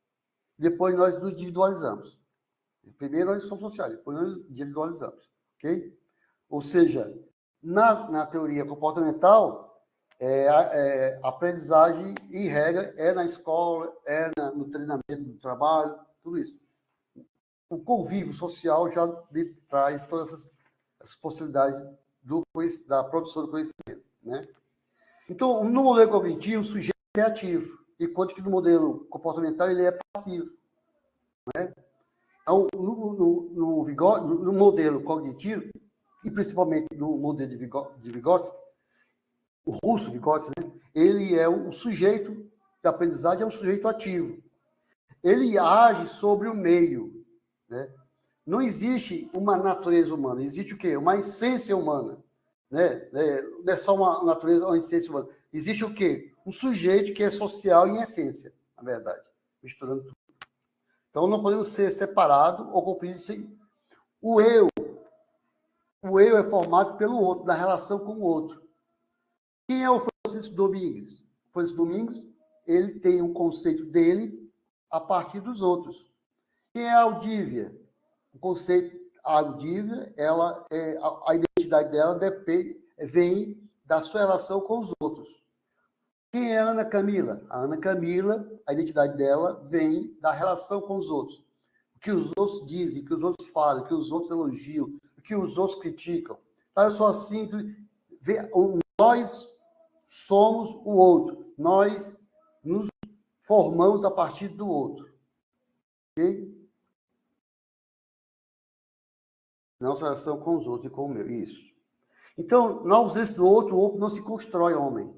depois nós nos individualizamos. Primeiro nós somos sociais, depois nós individualizamos, ok? Ou seja, na teoria comportamental, a aprendizagem, em regra, é na escola, no treinamento do trabalho, tudo isso. O convívio social já traz todas essas possibilidades da produção do conhecimento, né? Então, no modelo cognitivo, o sujeito é ativo, enquanto que no modelo comportamental ele é passivo, né? Então, no modelo cognitivo, e principalmente no modelo de Vygotsky, o russo Vygotsky, né? Ele é o sujeito da aprendizagem, é um sujeito ativo. Ele age sobre o meio, né? Não existe uma natureza humana, existe o quê? Uma essência humana, né? Não é só uma natureza, uma essência humana. Existe o quê? Um sujeito que é social em essência, na verdade, misturando tudo. Então, não podemos ser separados ou compreendidos sem... O eu é formado pelo outro, na relação com o outro. Quem é o Francisco Domingues? O Francisco Domingues, ele tem um conceito dele a partir dos outros. Quem é a Aldívia? O conceito, a Aldívia, a identidade dela vem da sua relação com os outros. Quem é a Ana Camila? A Ana Camila, a identidade dela vem da relação com os outros. O que os outros dizem, o que os outros falam, o que os outros elogiam, o que os outros criticam. Olha só assim, nós somos o outro. Nós nos formamos a partir do outro. Ok? Nossa relação com os outros e com o meu. Isso. Então, na ausência do outro não se constrói homem.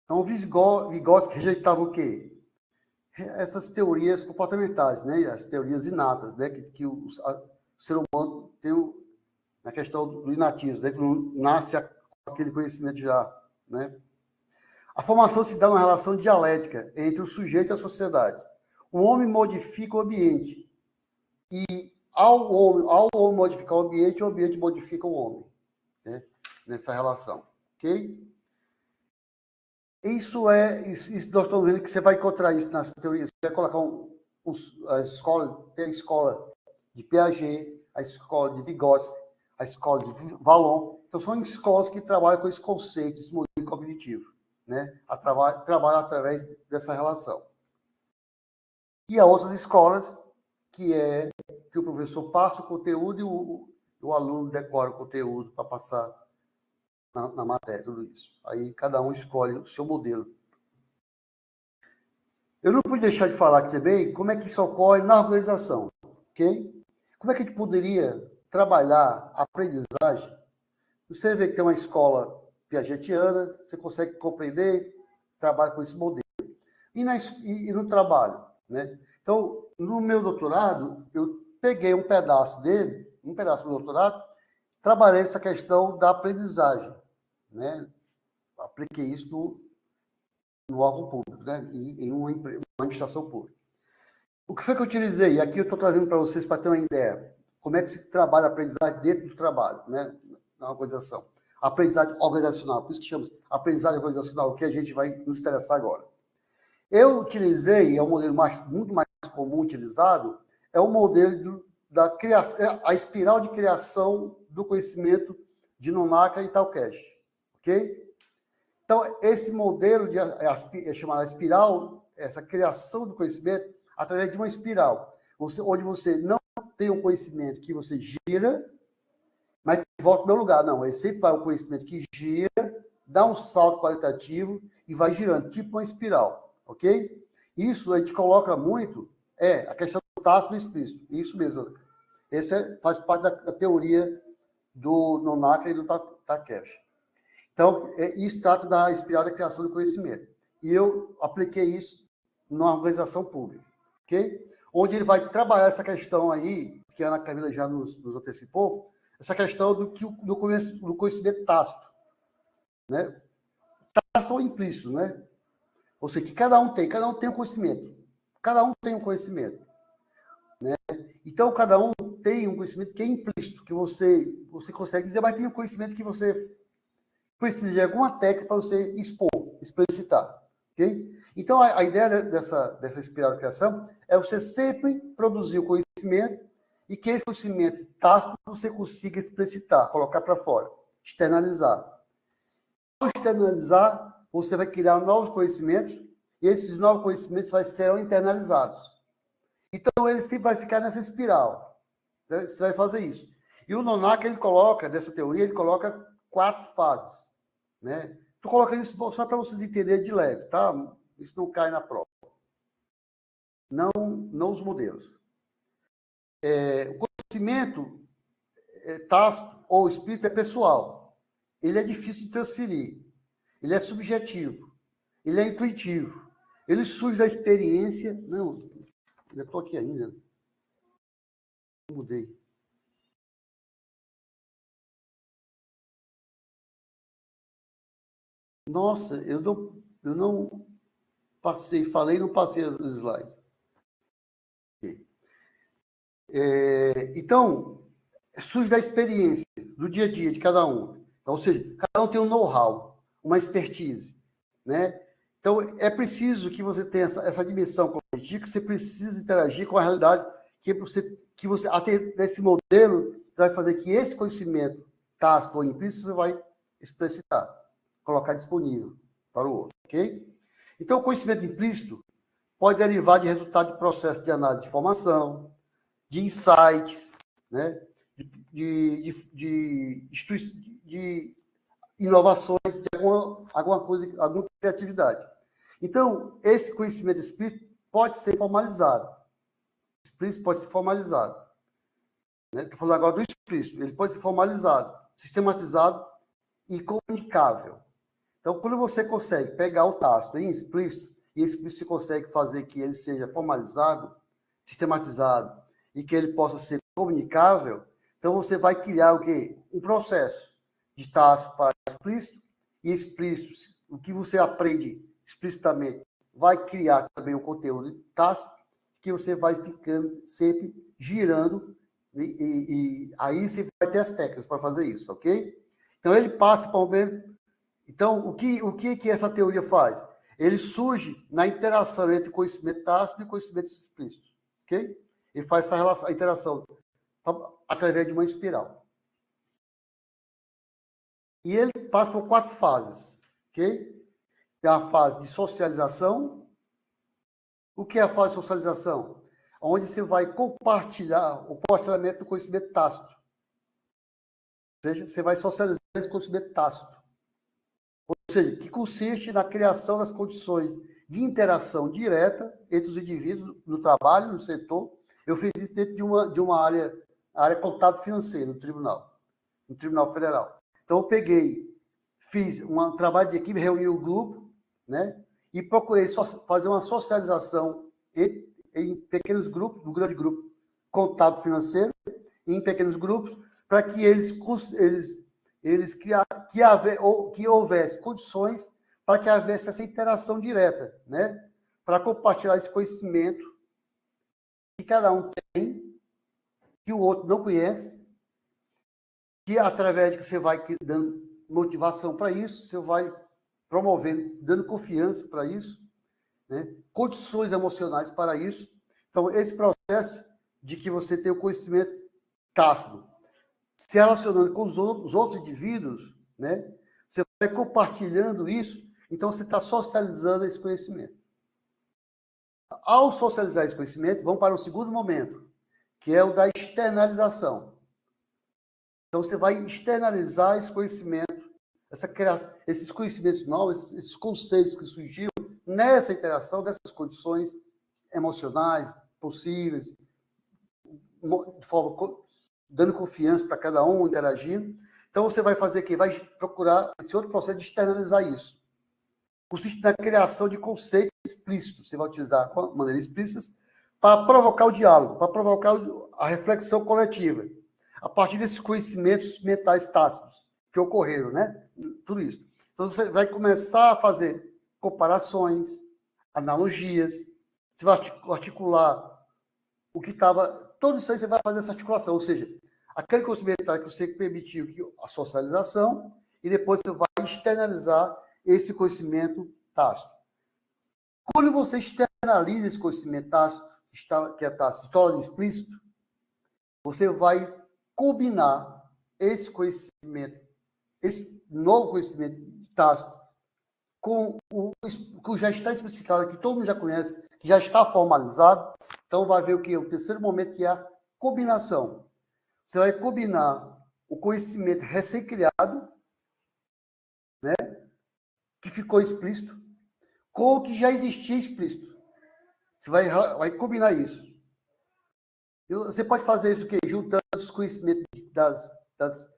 Então, o Vygotsky rejeitava o quê? Essas teorias comportamentais, né? As teorias inatas, né? Que o ser humano tem na questão do inatismo, né? Que não nasce com aquele conhecimento já, né? A formação se dá numa relação dialética entre o sujeito e a sociedade. O homem modifica o ambiente e ao homem modificar o ambiente modifica o homem, né? Nessa relação, ok? Isso nós estamos vendo que você vai encontrar isso nas teorias. Você vai colocar tem a escola de Piaget, a escola de Vygotsky, a escola de Vallon. Então, são escolas que trabalham com esse conceito, esse modelo cognitivo, né? Trabalham através dessa relação. E há outras escolas que o professor passa o conteúdo e o aluno decora o conteúdo para passar na matéria, tudo isso. Aí cada um escolhe o seu modelo. Eu não pude deixar de falar aqui também como é que isso ocorre na organização, ok? Como é que a gente poderia trabalhar a aprendizagem? Você vê que tem uma escola piagetiana, você consegue compreender, trabalha com esse modelo. E no trabalho, né? Então, no meu doutorado, eu peguei um pedaço do doutorado, trabalhei essa questão da aprendizagem, né? Apliquei isso no órgão público, né? Em uma administração pública. O que foi que eu utilizei? E aqui eu estou trazendo para vocês para ter uma ideia. Como é que se trabalha a aprendizagem dentro do trabalho, né? Na organização. Aprendizagem organizacional, por isso que chamamos aprendizagem organizacional, que a gente vai nos interessar agora. Eu utilizei, é um modelo muito mais comum utilizado, é o modelo da criação, a espiral de criação do conhecimento de Nonaka e Talkesh, ok? Então, esse modelo é chamado espiral, essa criação do conhecimento, através de uma espiral, onde você não tem um conhecimento que você gira, mas que volta para o meu lugar. Não, ele sempre vai um conhecimento que gira, dá um salto qualitativo e vai girando, tipo uma espiral, ok? Isso a gente coloca muito, a questão do tácito e do explícito. Isso mesmo. Esse faz parte da teoria do Nonaka e do Takeshi. Então, isso trata da espiral da criação do conhecimento. E eu apliquei isso numa organização pública, ok? Onde ele vai trabalhar essa questão aí, que a Ana Camila já nos antecipou, essa questão do conhecimento tácito, né? Tácito ou implícito, né? Ou seja, que cada um tem um conhecimento. Cada um tem um conhecimento, né? Então, cada um tem um conhecimento que é implícito, que você consegue dizer, mas tem um conhecimento que você precisa de alguma técnica para você expor, explicitar, ok? Então, a ideia dessa espiral de criação é você sempre produzir o conhecimento e que esse conhecimento tácito você consiga explicitar, colocar para fora, externalizar. Ao externalizar, você vai criar novos conhecimentos e esses novos conhecimentos serão internalizados. Então, ele sempre vai ficar nessa espiral. Né? Você vai fazer isso. E o Nonak, ele coloca, nessa teoria, ele coloca 4 fases. Né? Estou colocando isso só para vocês entenderem de leve, tá? Isso não cai na prova. Não os modelos. O conhecimento tácito ou espírito é pessoal. Ele é difícil de transferir. Ele é subjetivo. Ele é intuitivo. Ele surge da experiência. Não, eu estou aqui ainda. Mudei. Nossa, eu não passei, falei, não passei os slides. Então, surge da experiência, do dia a dia de cada um. Então, ou seja, cada um tem um know-how, uma expertise, né? Então, é preciso que você tenha essa dimensão cognitiva, que você precisa interagir com a realidade, que você até nesse modelo, você vai fazer que esse conhecimento tácito ou implícito, você vai explicitar, colocar disponível para o outro, ok? Então, o conhecimento implícito pode derivar de resultado de processo de análise de informação, de insights, né? de inovações, de alguma coisa, alguma criatividade. Então, esse conhecimento espírito pode ser formalizado. Explícito pode ser formalizado. Estou falando agora do explícito. Ele pode ser formalizado, sistematizado e comunicável. Então, quando você consegue pegar o tácito em explícito, e explícito você consegue fazer que ele seja formalizado, sistematizado, e que ele possa ser comunicável, então você vai criar o quê? Um processo de tácito para explícito, e explícito, o que você aprende explicitamente, vai criar também um conteúdo tácito, que você vai ficando sempre girando, e aí você vai ter as técnicas para fazer isso, ok? Então, ele passa para o menos. Então, o que essa teoria faz? Ele surge na interação entre conhecimento tácito e conhecimento explícito, ok? Ele faz essa relação, a interação através de uma espiral. E ele passa por 4 fases, ok? Tem a fase de socialização. O que é a fase de socialização? Onde você vai compartilhar o compartilhamento do conhecimento tácito. Ou seja, você vai socializar esse conhecimento tácito. Ou seja, que consiste na criação das condições de interação direta entre os indivíduos no trabalho, no setor. Eu fiz isso dentro de uma área contábil financeira, no Tribunal Federal. Então, eu fiz um trabalho de equipe, reuni o grupo, né? E procurei fazer uma socialização em pequenos grupos, um grande grupo contábil financeiro, em pequenos grupos, para que que houvesse condições para que houvesse essa interação direta, né? Para compartilhar esse conhecimento que cada um tem, que o outro não conhece, que através de que você vai dando motivação para isso, você vai promovendo, dando confiança para isso, né? Condições emocionais para isso. Então, esse processo de que você tem o conhecimento tácito, se relacionando com os outros indivíduos, né? Você vai compartilhando isso, então você está socializando esse conhecimento. Ao socializar esse conhecimento, vamos para o segundo momento, que é o da externalização. Então, você vai externalizar esse conhecimento, esses conhecimentos novos, esses conceitos que surgiram nessa interação, dessas condições emocionais possíveis, de forma dando confiança para cada um, interagindo. Então, você vai fazer o quê? Vai procurar esse outro processo de externalizar isso. consiste na criação de conceitos explícitos. Você vai utilizar de maneira explícita para provocar o diálogo, para provocar a reflexão coletiva, a partir desses conhecimentos mentais tácitos que ocorreram, né? Tudo isso. Então, você vai começar a fazer comparações, analogias, você vai articular o que estava... Tudo isso aí você vai fazer essa articulação, ou seja, aquele conhecimento que você permitiu a socialização e depois você vai externalizar esse conhecimento tácito. Quando você externaliza esse conhecimento tácito, que é tácito, torna explícito, você vai combinar esse conhecimento, esse novo conhecimento tácito, com o que já está explicitado, que todo mundo já conhece, que já está formalizado. Então, vai ver o que? O terceiro momento, que é a combinação. Você vai combinar o conhecimento recém-criado, né, que ficou explícito, com o que já existia explícito. Você vai combinar isso. Você pode fazer isso o quê? Juntando os conhecimentos das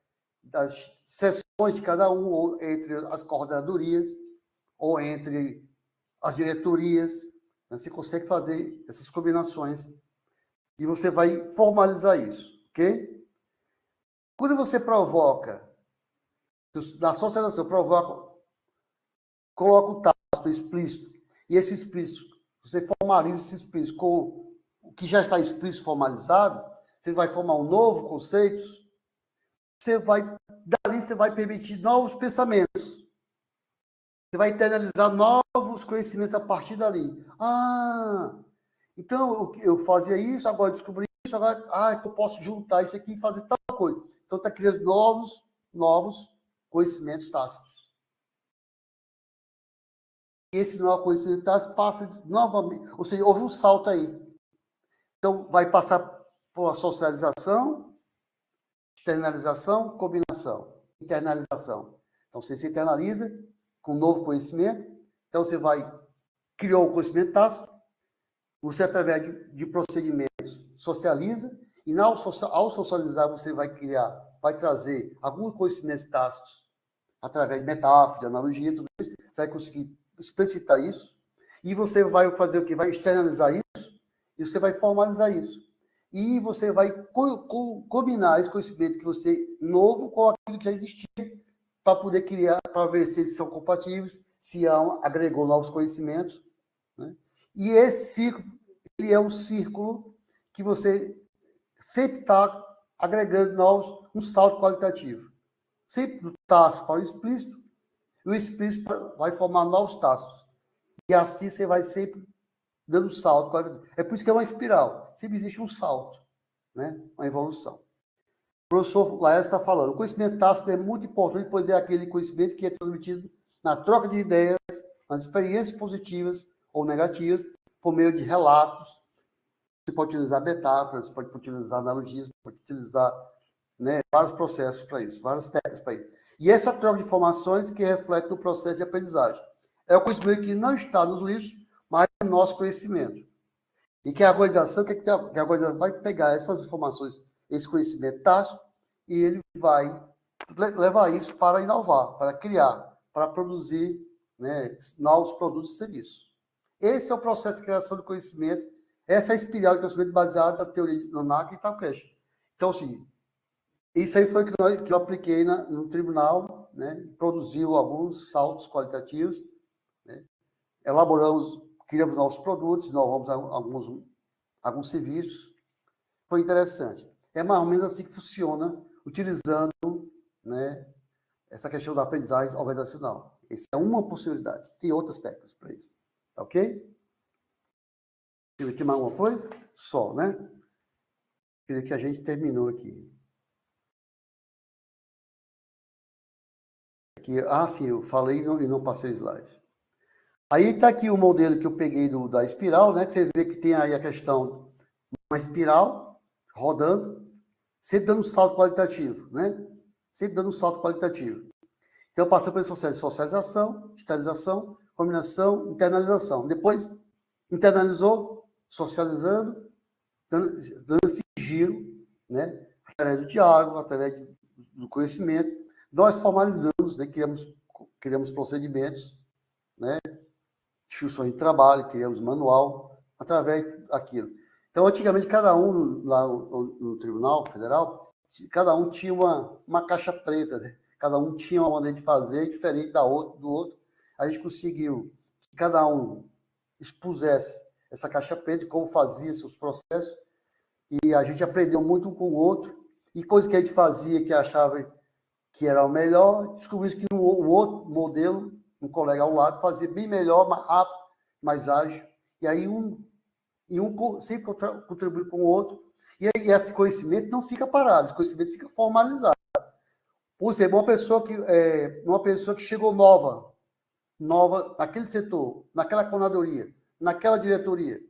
sessões de cada um, ou entre as coordenadorias, ou entre as diretorias. Você consegue fazer essas combinações e você vai formalizar isso, ok? Quando você provoca, na socialização, coloca o tácito explícito, e esse explícito, você formaliza esse explícito com o que já está explícito formalizado, você vai formar um novo conceito, dali você vai permitir novos pensamentos. Você vai internalizar novos conhecimentos a partir dali. Então eu fazia isso, agora descobri isso, agora eu posso juntar isso aqui e fazer tal coisa. Então está criando novos conhecimentos tácitos. E esse novo conhecimento tácito passa novamente, ou seja, houve um salto aí. Então vai passar por socialização, externalização, combinação, internalização. Então você se internaliza com novo conhecimento, então você criou o conhecimento tácito, você, através de procedimentos, socializa, e ao socializar você vai trazer alguns conhecimentos tácitos, através de metáfora, de analogia, tudo isso, você vai conseguir explicitar isso, e você vai fazer o que? Vai externalizar isso, e você vai formalizar isso. E você vai combinar esse conhecimento que você novo com aquilo que já existia, para poder criar, para ver se eles são compatíveis, se agregou novos conhecimentos, né? E esse ciclo, ele é um círculo que você sempre está agregando um salto qualitativo. Sempre do tácito para o explícito, e o explícito vai formar novos tácitos. E assim você vai sempre dando salto qualitativo. É por isso que é uma espiral. Sempre existe um salto, né? Uma evolução. O professor Laércio está falando, o conhecimento tácito é muito importante, pois é aquele conhecimento que é transmitido na troca de ideias, nas experiências positivas ou negativas, por meio de relatos. Você pode utilizar metáforas, pode utilizar analogias, pode utilizar, né, vários processos para isso, várias técnicas para isso. E essa troca de informações que reflete o processo de aprendizagem. É o conhecimento que não está nos livros, mas no nosso conhecimento. E que a organização, a organização vai pegar essas informações, esse conhecimento tácito, e ele vai levar isso para inovar, para criar, para produzir, né, novos produtos e serviços. Esse é o processo de criação de conhecimento, essa é a espiral de conhecimento baseada na teoria de Nonak e Talkesh. Então, assim, isso aí foi que eu apliquei no tribunal, né, produziu alguns saltos qualitativos, né, criamos novos produtos, inovamos alguns serviços. Foi interessante. É mais ou menos assim que funciona, utilizando, né, essa questão da aprendizagem organizacional. Essa é uma possibilidade. Tem outras técnicas para isso. Tá ok? Queria aqui mais uma coisa? Só, né? Queria que a gente terminou aqui. Sim, eu falei e não passei o slide. Aí está aqui o modelo que eu peguei da espiral, né? Que você vê que tem aí a questão de uma espiral rodando, sempre dando um salto qualitativo, né? Sempre dando um salto qualitativo. Então, passando pelo processo de socialização, externalização, combinação, internalização. Depois, internalizou, socializando, dando esse giro, né? Através do diálogo, através do conhecimento. Nós formalizamos, né? Criamos procedimentos, instruções de trabalho, criamos manual, através daquilo. Então, antigamente, cada um lá no Tribunal Federal, cada um tinha uma caixa preta, né? Cada um tinha uma maneira de fazer diferente do outro. A gente conseguiu que cada um expusesse essa caixa preta, como fazia seus processos, e a gente aprendeu muito um com o outro, e coisas que a gente fazia que achava que era o melhor, descobrimos que o outro modelo, um colega ao lado, fazia bem melhor, mais rápido, mais ágil, e aí um sempre contribui com o outro, e esse conhecimento não fica parado, esse conhecimento fica formalizado. Por exemplo, uma pessoa que chegou nova naquele setor, naquela coordenadoria, naquela diretoria,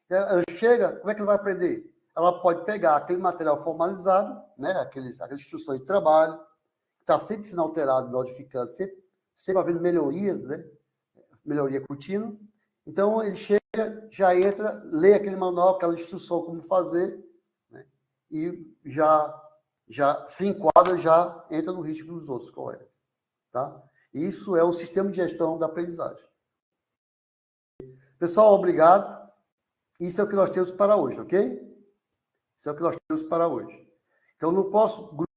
ela chega, como é que ela vai aprender? Ela pode pegar aquele material formalizado, né, aquelas instruções de trabalho, que está sempre sendo alterado, modificado, sempre havendo melhorias, né, melhoria contínua. Então, ele chega, já entra, lê aquele manual, aquela instrução como fazer, né, e já se enquadra, já entra no ritmo dos outros colegas. Tá? Isso é o sistema de gestão da aprendizagem. Pessoal, obrigado. Isso é o que nós temos para hoje, ok? Isso é o que nós temos para hoje. Então, no próximo grupo